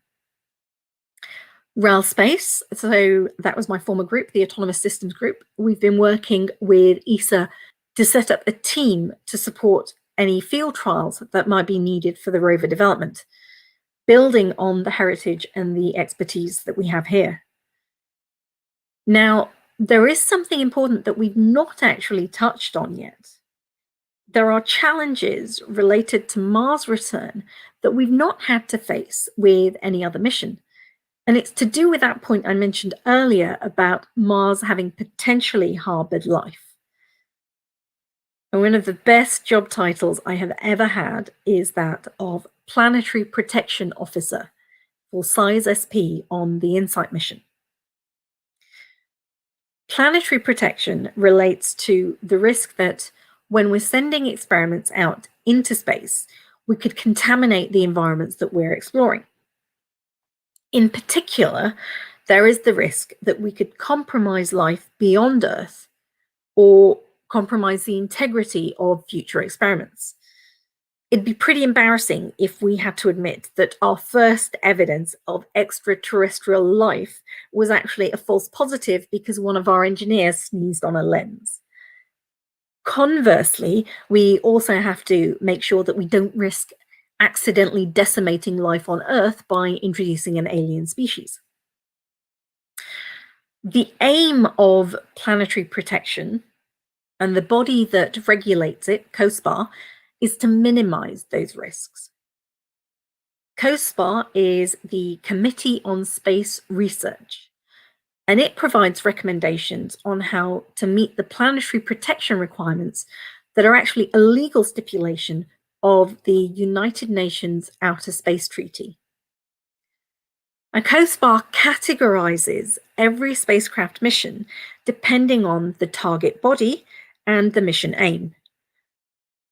Speaker 4: RAL Space, so that was my former group, the Autonomous Systems Group. We've been working with ESA to set up a team to support any field trials that might be needed for the rover development, building on the heritage and the expertise that we have here. Now, there is something important that we've not actually touched on yet. There are challenges related to Mars return that we've not had to face with any other mission. And it's to do with that point I mentioned earlier about Mars having potentially harbored life. And one of the best job titles I have ever had is that of Planetary Protection Officer for SEIS-SP on the InSight mission. Planetary protection relates to the risk that when we're sending experiments out into space, we could contaminate the environments that we're exploring. In particular, there is the risk that we could compromise life beyond Earth or compromise the integrity of future experiments. It'd be pretty embarrassing if we had to admit that our first evidence of extraterrestrial life was actually a false positive because one of our engineers sneezed on a lens. Conversely, we also have to make sure that we don't risk accidentally decimating life on Earth by introducing an alien species. The aim of planetary protection and the body that regulates it, COSPAR, is to minimize those risks. COSPAR is the Committee on Space Research, and it provides recommendations on how to meet the planetary protection requirements that are actually a legal stipulation of the United Nations Outer Space Treaty. And COSPAR categorizes every spacecraft mission depending on the target body and the mission aim.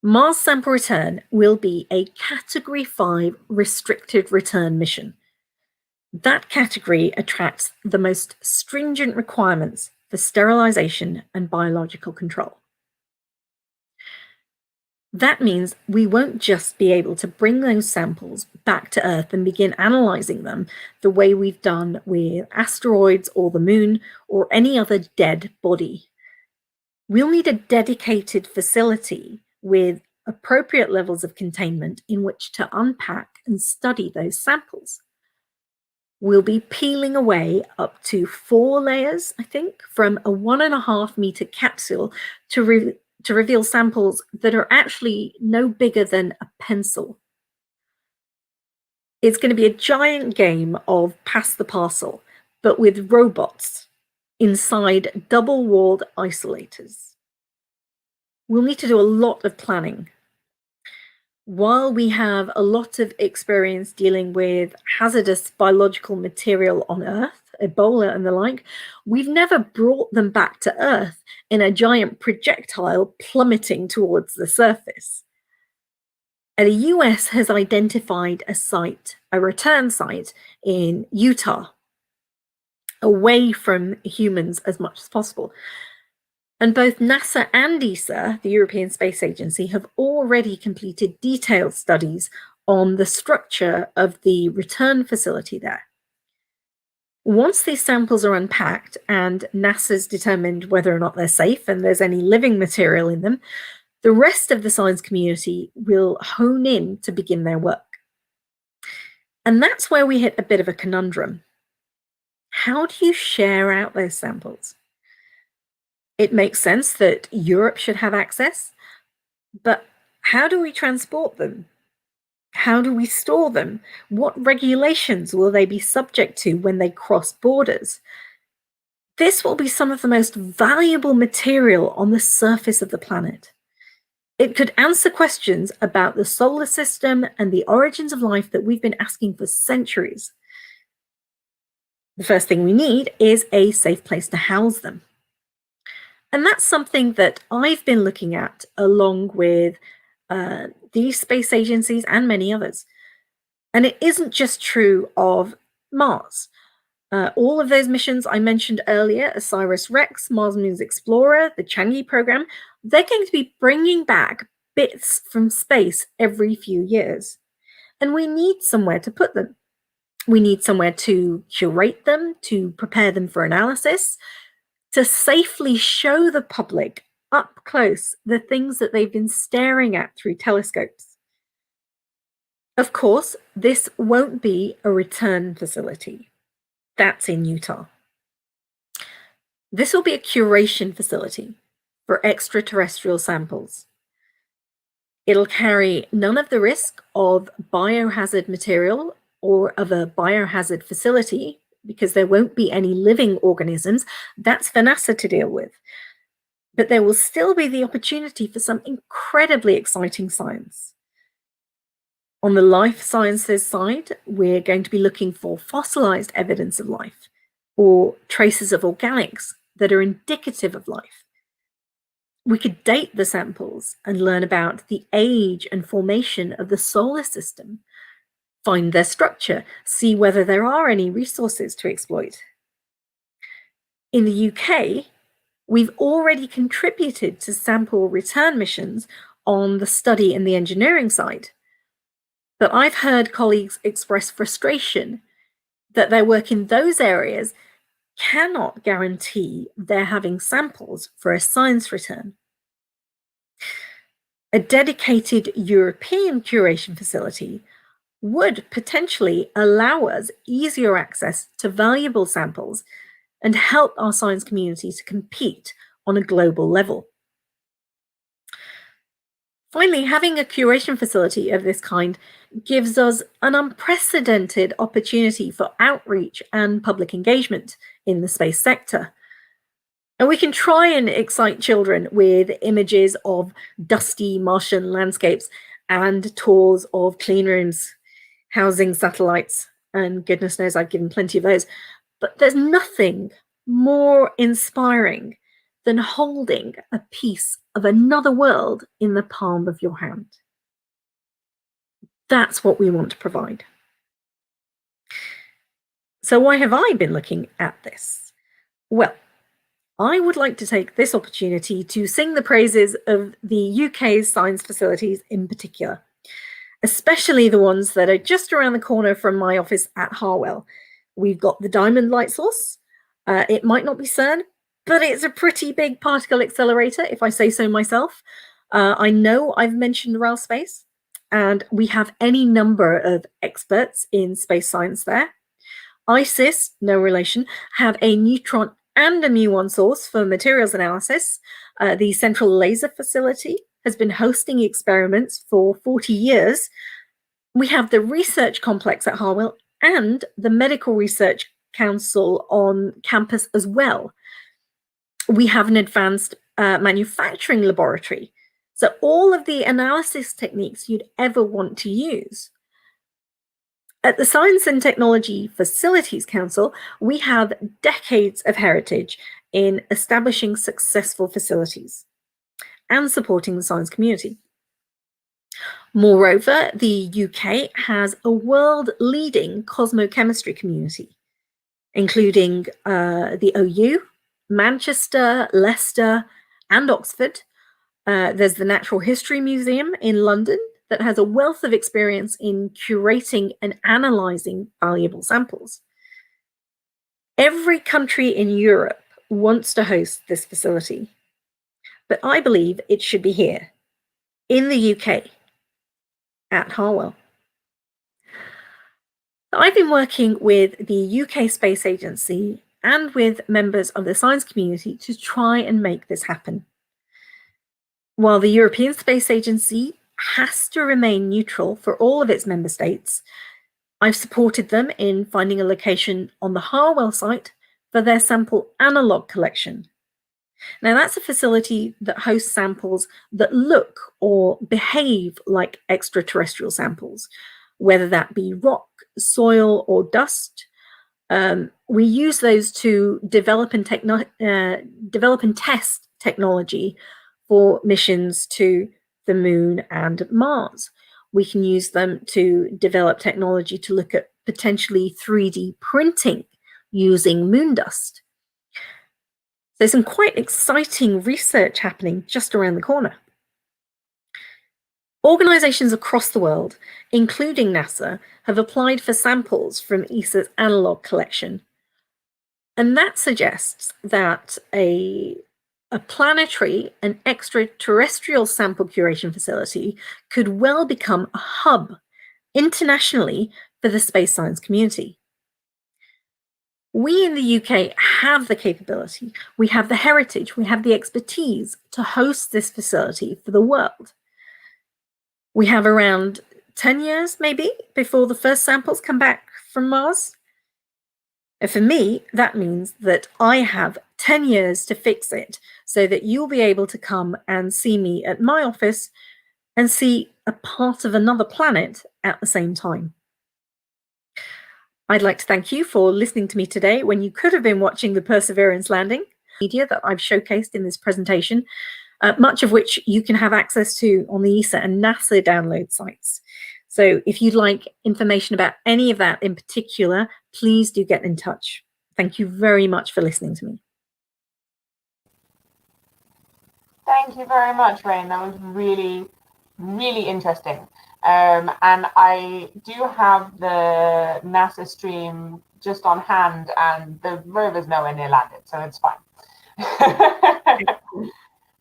Speaker 4: Mars Sample Return will be a Category 5 restricted return mission. That category attracts the most stringent requirements for sterilization and biological control. That means we won't just be able to bring those samples back to Earth and begin analyzing them the way we've done with asteroids or the moon or any other dead body. We'll need a dedicated facility with appropriate levels of containment in which to unpack and study those samples. We'll be peeling away up to 4 layers, I think, from a 1.5 meter capsule to reveal samples that are actually no bigger than a pencil. It's going to be a giant game of pass the parcel, but with robots inside double-walled isolators. We'll need to do a lot of planning. While we have a lot of experience dealing with hazardous biological material on Earth, Ebola and the like, we've never brought them back to Earth in a giant projectile plummeting towards the surface. And the US has identified a site, a return site in Utah, away from humans as much as possible. And both NASA and ESA, the European Space Agency, have already completed detailed studies on the structure of the return facility there. Once these samples are unpacked and NASA's determined whether or not they're safe and there's any living material in them, the rest of the science community will hone in to begin their work. And that's where we hit a bit of a conundrum. How do you share out those samples? It makes sense that Europe should have access, but how do we transport them? How do we store them? What regulations will they be subject to when they cross borders? This will be some of the most valuable material on the surface of the planet. It could answer questions about the solar system and the origins of life that we've been asking for centuries. The first thing we need is a safe place to house them. And that's something that I've been looking at along with these space agencies and many others. And it isn't just true of Mars. All of those missions I mentioned earlier, OSIRIS-REx, Mars Moons Explorer, the Chang'e program, they're going to be bringing back bits from space every few years. And we need somewhere to put them. We need somewhere to curate them, to prepare them for analysis, to safely show the public up close the things that they've been staring at through telescopes. Of course, this won't be a return facility. That's in Utah. This will be a curation facility for extraterrestrial samples. It'll carry none of the risk of biohazard material or of a biohazard facility, because there won't be any living organisms. That's for NASA to deal with. But there will still be the opportunity for some incredibly exciting science. On the life sciences side, we're going to be looking for fossilized evidence of life or traces of organics that are indicative of life. We could date the samples and learn about the age and formation of the solar system, find their structure, see whether there are any resources to exploit. In the UK, we've already contributed to sample return missions on the study and the engineering side. But I've heard colleagues express frustration that their work in those areas cannot guarantee they're having samples for a science return. A dedicated European curation facility would potentially allow us easier access to valuable samples and help our science community to compete on a global level. Finally, having a curation facility of this kind gives us an unprecedented opportunity for outreach and public engagement in the space sector. And we can try and excite children with images of dusty Martian landscapes and tours of clean rooms housing satellites, and goodness knows I've given plenty of those. But there's nothing more inspiring than holding a piece of another world in the palm of your hand. That's what we want to provide. So why have I been looking at this? Well, I would like to take this opportunity to sing the praises of the UK's science facilities in particular, especially the ones that are just around the corner from my office at Harwell. We've got the Diamond Light Source. It might not be CERN, but it's a pretty big particle accelerator, if I say so myself. I know I've mentioned RAL Space, and we have any number of experts in space science there. ISIS, no relation, have a neutron and a muon source for materials analysis. The Central Laser Facility has been hosting experiments for 40 years. We have the research complex at Harwell and the Medical Research Council on campus as well. We have an advanced manufacturing laboratory. So all of the analysis techniques you'd ever want to use. At the Science and Technology Facilities Council, we have decades of heritage in establishing successful facilities and supporting the science community. Moreover, the UK has a world-leading cosmochemistry community, including the OU, Manchester, Leicester, and Oxford. There's the Natural History Museum in London that has a wealth of experience in curating and analysing valuable samples. Every country in Europe wants to host this facility, but I believe it should be here, in the UK, at Harwell. I've been working with the UK Space Agency and with members of the science community to try and make this happen. While the European Space Agency has to remain neutral for all of its member states, I've supported them in finding a location on the Harwell site for their sample analog collection. Now, that's a facility that hosts samples that look or behave like extraterrestrial samples, whether that be rock, soil, or dust. We use those to develop and test technology for missions to the Moon and Mars. We can use them to develop technology to look at potentially 3D printing using moon dust. There's some quite exciting research happening just around the corner. Organizations across the world, including NASA, have applied for samples from ESA's analog collection. And that suggests that a planetary and extraterrestrial sample curation facility could well become a hub internationally for the space science community. We in the UK have the capability, we have the heritage, we have the expertise to host this facility for the world. We have around 10 years, maybe, before the first samples come back from Mars. And for me, that means that I have 10 years to fix it so that you'll be able to come and see me at my office and see a part of another planet at the same time. I'd like to thank you for listening to me today when you could have been watching the Perseverance landing media that I've showcased in this presentation, much of which you can have access to on the ESA and NASA download sites. So if you'd like information about any of that in particular, please do get in touch. Thank you very much for listening to me.
Speaker 1: Thank you very much, Rain. That was really, really interesting. And I do have the NASA stream just on hand, and the rover's nowhere near landed, so it's fine.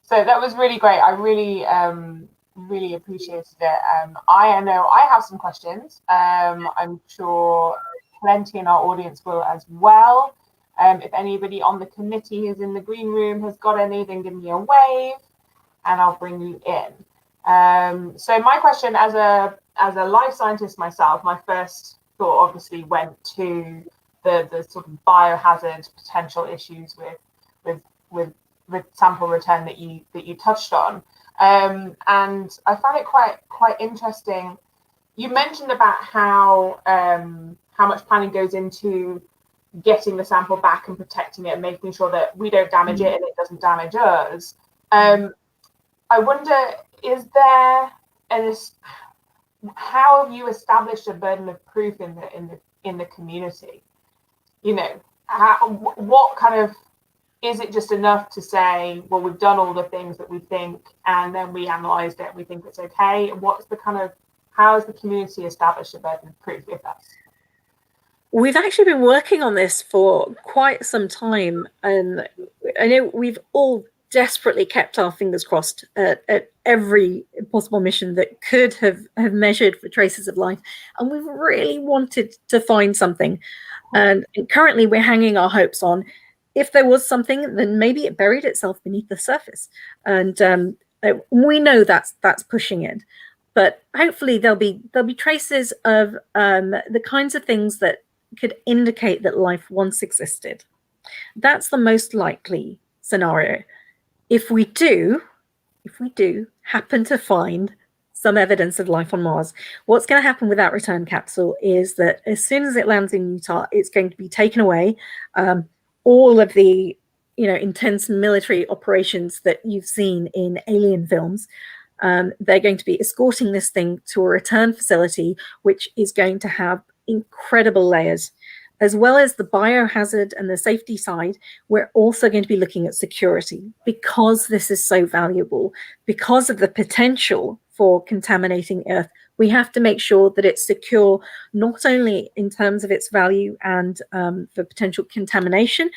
Speaker 1: So that was really great. I really appreciated it. I know I have some questions. I'm sure plenty in our audience will as well. If anybody on the committee who's in the green room has got any, then give me a wave and I'll bring you in. So my question as a life scientist myself, my first thought obviously went to the sort of biohazard potential issues with sample return that you touched on. And I found it quite interesting. You mentioned about how much planning goes into getting the sample back and protecting it and making sure that we don't damage it and it doesn't damage us. I wonder, is there how have you established a burden of proof in the community? You know, what kind of, is it just enough to say, well, we've done all the things that we think and then we analysed it and we think it's okay? What's the kind of, how has the community established a burden of proof, if that's?
Speaker 4: We've actually been working on this for quite some time, and I know we've all desperately kept our fingers crossed at every possible mission that could have measured for traces of life, and we've really wanted to find something. And currently we're hanging our hopes on, if there was something, then maybe it buried itself beneath the surface, and we know that's pushing it. But hopefully there'll be traces of the kinds of things that could indicate that life once existed. That's the most likely scenario. If we do happen to find some evidence of life on Mars, what's going to happen with that return capsule is that as soon as it lands in Utah, it's going to be taken away. All of the intense military operations that you've seen in alien films, they're going to be escorting this thing to a return facility, which is going to have incredible layers. As well as the biohazard and the safety side, we're also going to be looking at security, because this is so valuable, because of the potential for contaminating Earth. We have to make sure that it's secure, not only in terms of its value and for potential contamination,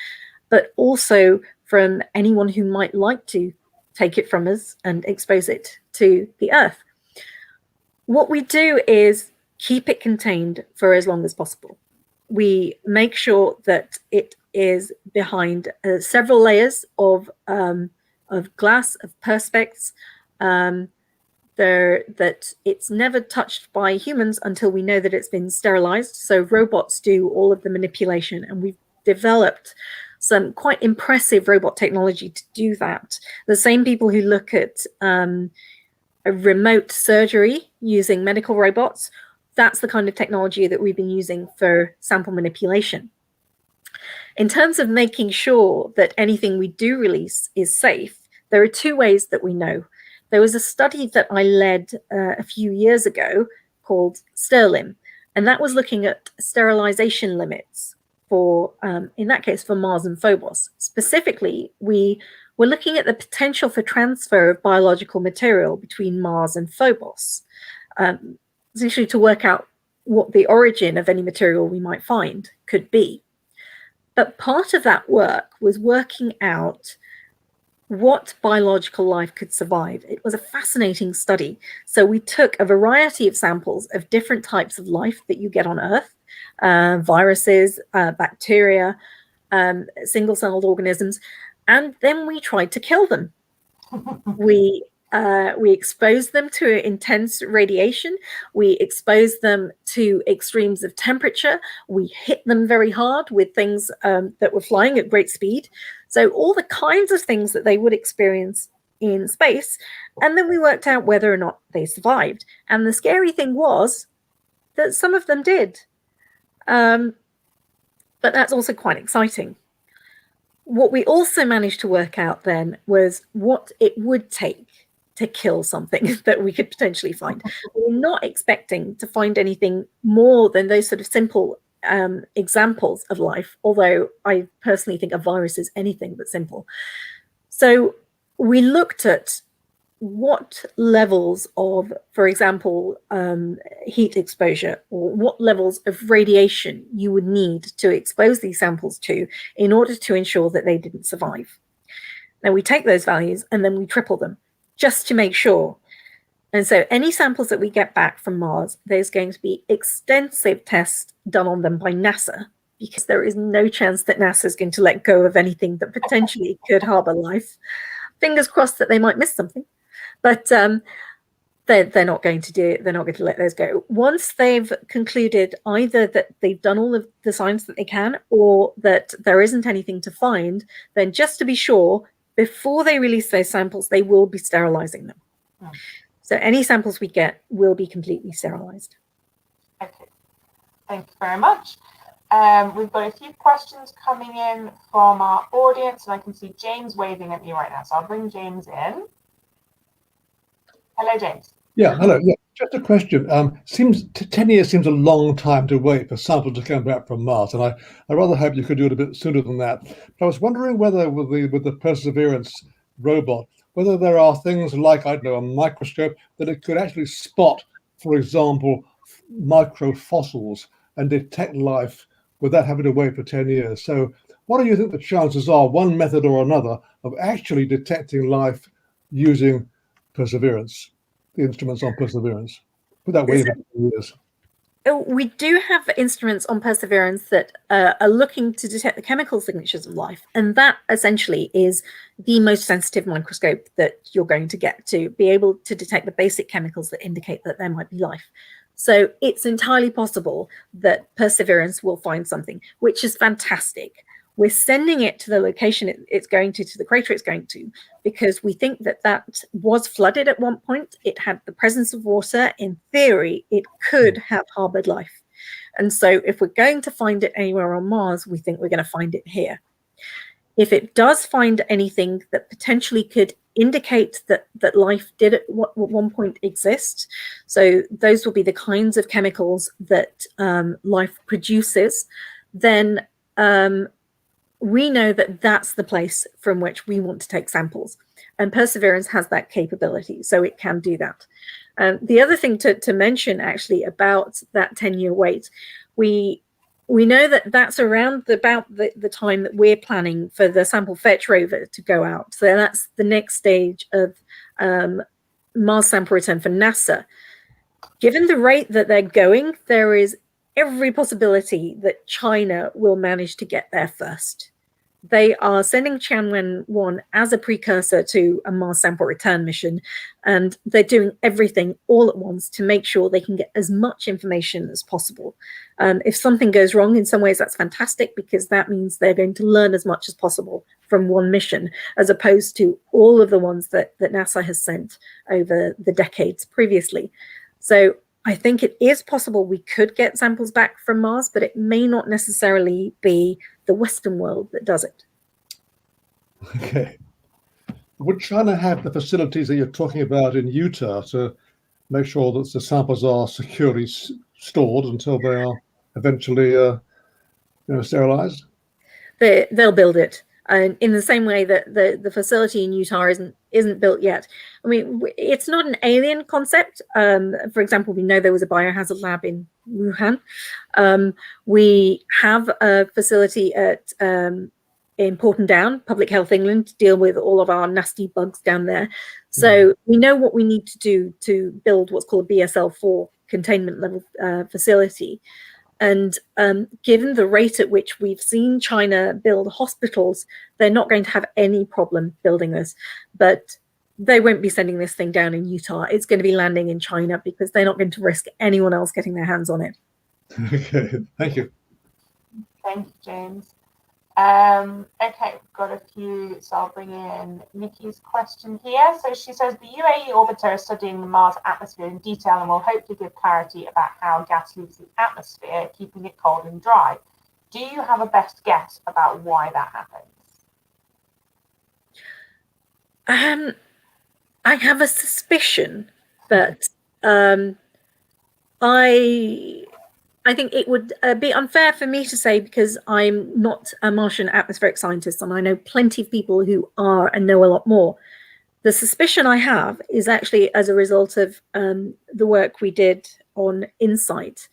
Speaker 4: but also from anyone who might like to take it from us and expose it to the Earth. What we do is keep it contained for as long as possible. We make sure that it is behind several layers of glass, of perspex, that it's never touched by humans until we know that it's been sterilized. So robots do all of the manipulation, and we've developed some quite impressive robot technology to do that. The same people who look at a remote surgery using medical robots, that's the kind of technology that we've been using for sample manipulation. In terms of making sure that anything we do release is safe, there are two ways that we know. There was a study that I led a few years ago called STERLIM, and that was looking at sterilization limits for, in that case, for Mars and Phobos. Specifically, we were looking at the potential for transfer of biological material between Mars and Phobos, essentially to work out what the origin of any material we might find could be. But part of that work was working out what biological life could survive. It was a fascinating study. So we took a variety of samples of different types of life that you get on Earth, viruses, bacteria, single-celled organisms, and then we tried to kill them. We exposed them to intense radiation. We exposed them to extremes of temperature. We hit them very hard with things that were flying at great speed. So all the kinds of things that they would experience in space. And then we worked out whether or not they survived. And the scary thing was that some of them did. But that's also quite exciting. What we also managed to work out then was what it would take to kill something that we could potentially find. We're not expecting to find anything more than those sort of simple examples of life, although I personally think a virus is anything but simple. So we looked at what levels of, for example, heat exposure, or what levels of radiation you would need to expose these samples to in order to ensure that they didn't survive. Now we take those values and then we triple them just to make sure. And so any samples that we get back from Mars, there's going to be extensive tests done on them by NASA, because there is no chance that NASA is going to let go of anything that potentially could harbor life. Fingers crossed that they might miss something, but they're not going to do it. They're not going to let those go. Once they've concluded either that they've done all of the science that they can, or that there isn't anything to find, then just to be sure, before they release those samples, they will be sterilizing them.
Speaker 1: Oh.
Speaker 4: So any samples we get will be completely sterilized.
Speaker 1: Okay, thank you very much. We've got a few questions coming in from our audience, and I can see James waving at me right now. So I'll bring James in. Hello, James.
Speaker 3: Yeah, hello. Yeah, just a question. 10 years seems a long time to wait for samples to come back from Mars, and I rather hope you could do it a bit sooner than that. But I was wondering whether with the Perseverance robot, whether there are things like, I don't know, a microscope that it could actually spot, for example, microfossils and detect life without having to wait for 10 years. So what do you think the chances are, one method or another, of actually detecting life using Perseverance, the instruments on Perseverance, without waiting for 10 years?
Speaker 4: We do have instruments on Perseverance that are looking to detect the chemical signatures of life, and that essentially is the most sensitive microscope that you're going to get to be able to detect the basic chemicals that indicate that there might be life. So it's entirely possible that Perseverance will find something, which is fantastic. We're sending it to the location it's going to the crater it's going to, because we think that that was flooded at one point. It had the presence of water. In theory, it could have harbored life. And so if we're going to find it anywhere on Mars, we think we're going to find it here. If it does find anything that potentially could indicate that life did at one point exist, so those will be the kinds of chemicals that life produces, then we know that that's the place from which we want to take samples. And Perseverance has that capability, so it can do that. The other thing to mention actually about that 10-year wait, we know that that's around about the time that we're planning for the sample fetch rover to go out. So that's the next stage of Mars sample return for NASA. Given the rate that they're going, there is every possibility that China will manage to get there first. They are sending Tianwen-1 as a precursor to a Mars sample return mission, and they're doing everything all at once to make sure they can get as much information as possible. If something goes wrong, in some ways that's fantastic, because that means they're going to learn as much as possible from one mission, as opposed to all of the ones that NASA has sent over the decades previously. So I think it is possible we could get samples back from Mars, but it may not necessarily be the Western world that does it.
Speaker 3: Okay. Would China have the facilities that you're talking about in Utah to make sure that the samples are securely stored until they are eventually sterilized?
Speaker 4: They'll build it. And in the same way that the facility in Utah isn't built yet. I mean, it's not an alien concept. For example, we know there was a biohazard lab in Wuhan. We have a facility in Porton Down, Public Health England, to deal with all of our nasty bugs down there. So we know what we need to do to build what's called a BSL-4 containment level facility. And given the rate at which we've seen China build hospitals, they're not going to have any problem building this. But they won't be sending this thing down in Utah. It's going to be landing in China, because they're not going to risk anyone else getting their hands on it.
Speaker 3: Okay, thank you.
Speaker 1: Thank you, James. Okay, we've got a few, so I'll bring in Nikki's question here. So she says, the UAE orbiter is studying the Mars atmosphere in detail and will hope to give clarity about how gas leaves the atmosphere, keeping it cold and dry. Do you have a best guess about why that happens?
Speaker 4: I have a suspicion that I think it would be unfair for me to say, because I'm not a Martian atmospheric scientist, and I know plenty of people who are and know a lot more. The suspicion I have is actually as a result of the work we did on in-Situ,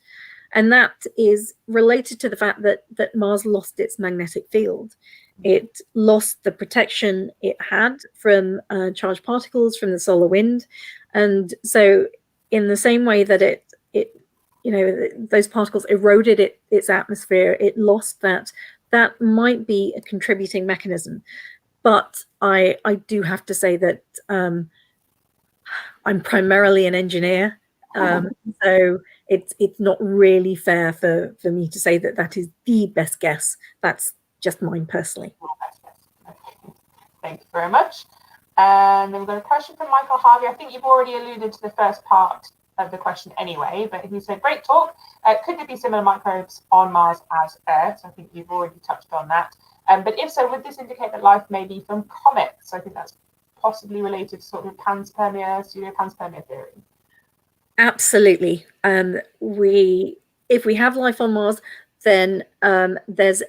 Speaker 4: and that is related to the fact that Mars lost its magnetic field. It lost the protection it had from charged particles from the solar wind, and so in the same way that it those particles eroded its atmosphere, it lost that. That might be a contributing mechanism. But I do have to say that I'm primarily an engineer. So it's not really fair for me to say that is the best guess. That's just mine personally.
Speaker 1: Okay. Thank you very much. And then we've got a question from Michael Harvey. I think you've already alluded to the first part of the question anyway, but he said, great talk. Could there be similar microbes on Mars as Earth? I think you've already touched on that. But if so, would this indicate that life may be from comets? I think that's possibly related to sort of panspermia, pseudo-panspermia theory.
Speaker 4: Absolutely. If we have life on Mars, then there's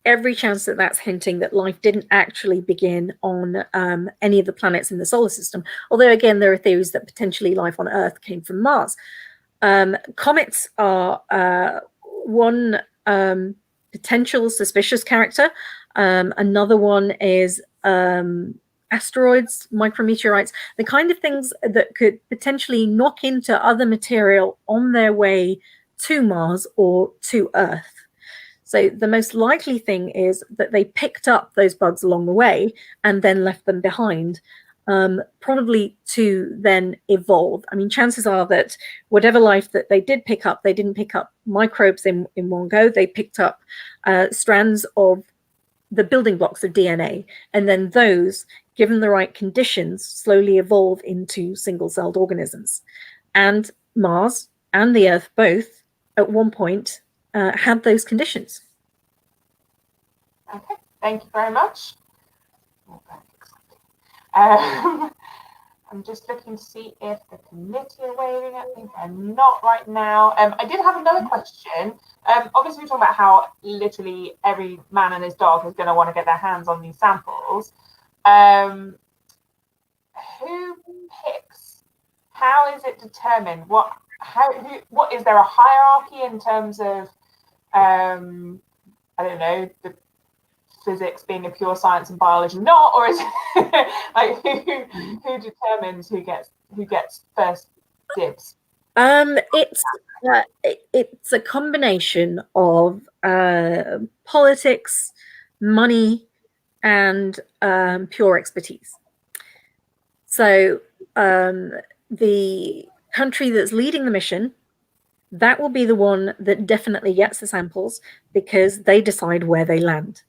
Speaker 4: every chance that that's hinting that life didn't actually begin on any of the planets in the solar system. Although, again, there are theories that potentially life on Earth came from Mars. Comets are one potential suspicious character. Another one is asteroids, micrometeorites, the kind of things that could potentially knock into other material on their way to Mars or to Earth. So the most likely thing is that they picked up those bugs along the way and then left them behind, probably to then evolve. I mean, chances are that whatever life that they did pick up, they didn't pick up microbes in one go. They picked up strands of the building blocks of DNA, and then those, given the right conditions, slowly evolve into single-celled organisms. And Mars and the Earth both, at one point, had those conditions.
Speaker 1: Okay, thank you very much. I'm just looking to see if the committee are waving at me. They're not right now. I did have another question. Obviously, we're talking about how literally every man and his dog is going to want to get their hands on these samples. Who picks? How is it determined? What is there a hierarchy in terms of I don't know, the physics being a pure science and biology not, or is it like who determines who gets first dibs?
Speaker 4: It's a combination of politics, money, and pure expertise. So the country that's leading the mission, that will be the one that definitely gets the samples because they decide where they land.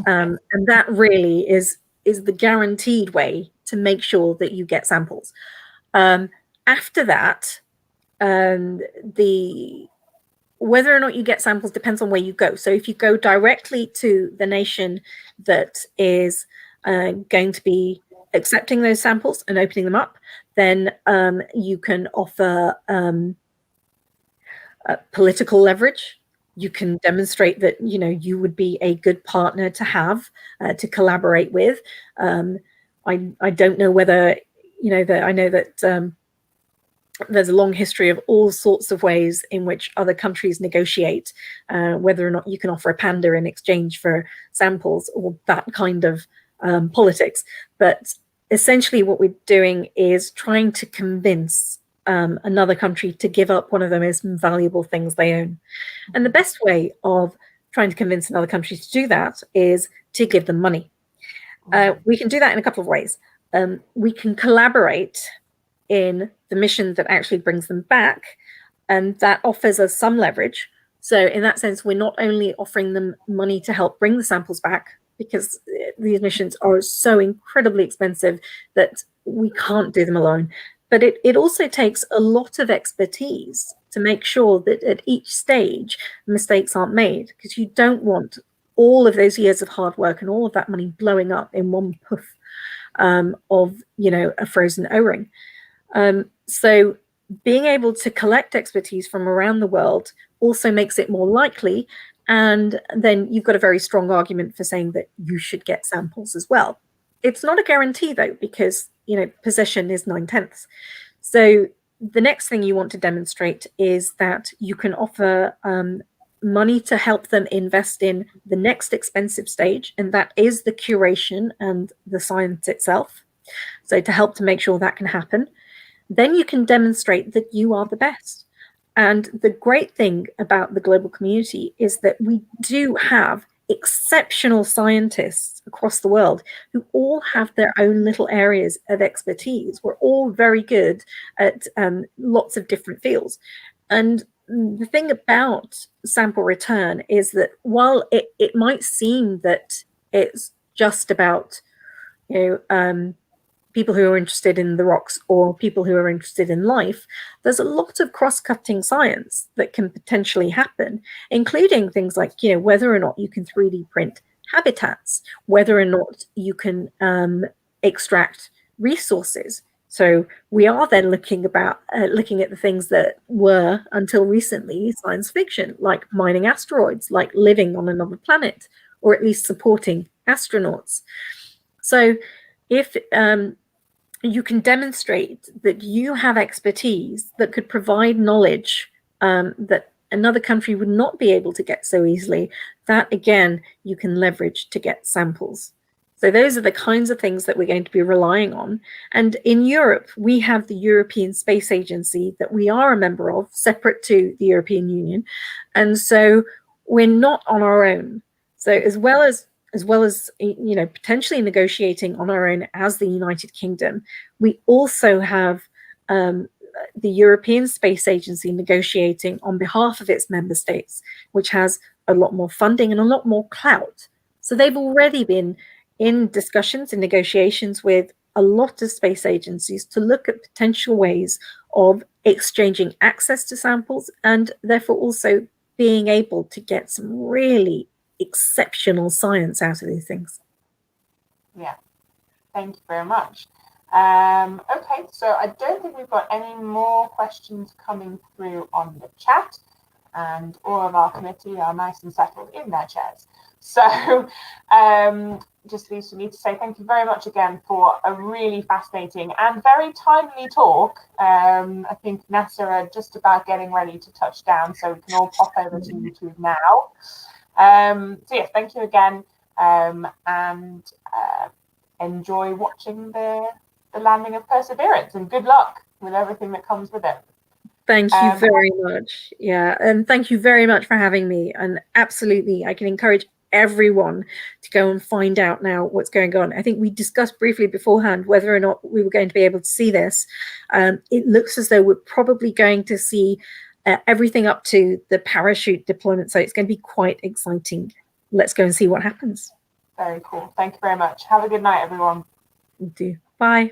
Speaker 4: And that really is the guaranteed way to make sure that you get samples. After that, whether or not you get samples depends on where you go. So if you go directly to the nation that is going to be accepting those samples and opening them up, then you can offer political leverage. You can demonstrate that you would be a good partner to have to collaborate with. I don't know whether I know that there's a long history of all sorts of ways in which other countries negotiate whether or not you can offer a panda in exchange for samples or that kind of politics. But essentially what we're doing is trying to convince another country to give up one of the most valuable things they own. And the best way of trying to convince another country to do that is to give them money. We can do that in a couple of ways. We can collaborate in the mission that actually brings them back, and that offers us some leverage. So in that sense, we're not only offering them money to help bring the samples back, because these missions are so incredibly expensive that we can't do them alone, but it also takes a lot of expertise to make sure that at each stage mistakes aren't made, because you don't want all of those years of hard work and all of that money blowing up in one poof of a frozen O-ring. So being able to collect expertise from around the world also makes it more likely, and then you've got a very strong argument for saying that you should get samples as well. It's not a guarantee though, because possession is 9/10. So the next thing you want to demonstrate is that you can offer money to help them invest in the next expensive stage, and that is the curation and the science itself. So to help to make sure that can happen, then you can demonstrate that you are the best. And the great thing about the global community is that we do have exceptional scientists across the world who all have their own little areas of expertise. We're all very good at lots of different fields. And the thing about sample return is that while it might seem that it's just about people who are interested in the rocks or people who are interested in life, there's a lot of cross-cutting science that can potentially happen, including things like, you know, whether or not you can 3D print habitats, whether or not you can extract resources. So we are then looking at the things that were until recently science fiction, like mining asteroids, like living on another planet, or at least supporting astronauts. So if you can demonstrate that you have expertise that could provide knowledge that another country would not be able to get so easily, that again, you can leverage to get samples. So those are the kinds of things that we're going to be relying on. And in Europe, we have the European Space Agency that we are a member of, separate to the European Union. And so we're not on our own. So as well as you know, potentially negotiating on our own as the United Kingdom, we also have the European Space Agency negotiating on behalf of its member states, which has a lot more funding and a lot more clout. So they've already been in discussions and negotiations with a lot of space agencies to look at potential ways of exchanging access to samples and therefore also being able to get some really exceptional science out of these things.
Speaker 1: Yeah, thank you very much. Okay, so I don't think we've got any more questions coming through on the chat, and all of our committee are nice and settled in their chairs. So just leaves for me to say thank you very much again for a really fascinating and very timely talk. I think NASA are just about getting ready to touch down, so we can all pop over to YouTube now. So yes, thank you again, and enjoy watching the landing of Perseverance, and good luck with everything that comes with it.
Speaker 4: Thank you very much. Yeah, and thank you very much for having me. And absolutely, I can encourage everyone to go and find out now what's going on. I think we discussed briefly beforehand whether or not we were going to be able to see this. It looks as though we're probably going to see everything up to the parachute deployment. So it's going to be quite exciting. Let's go and see what happens.
Speaker 1: Very cool. Thank you very much. Have a good night, everyone.
Speaker 4: You do. Bye.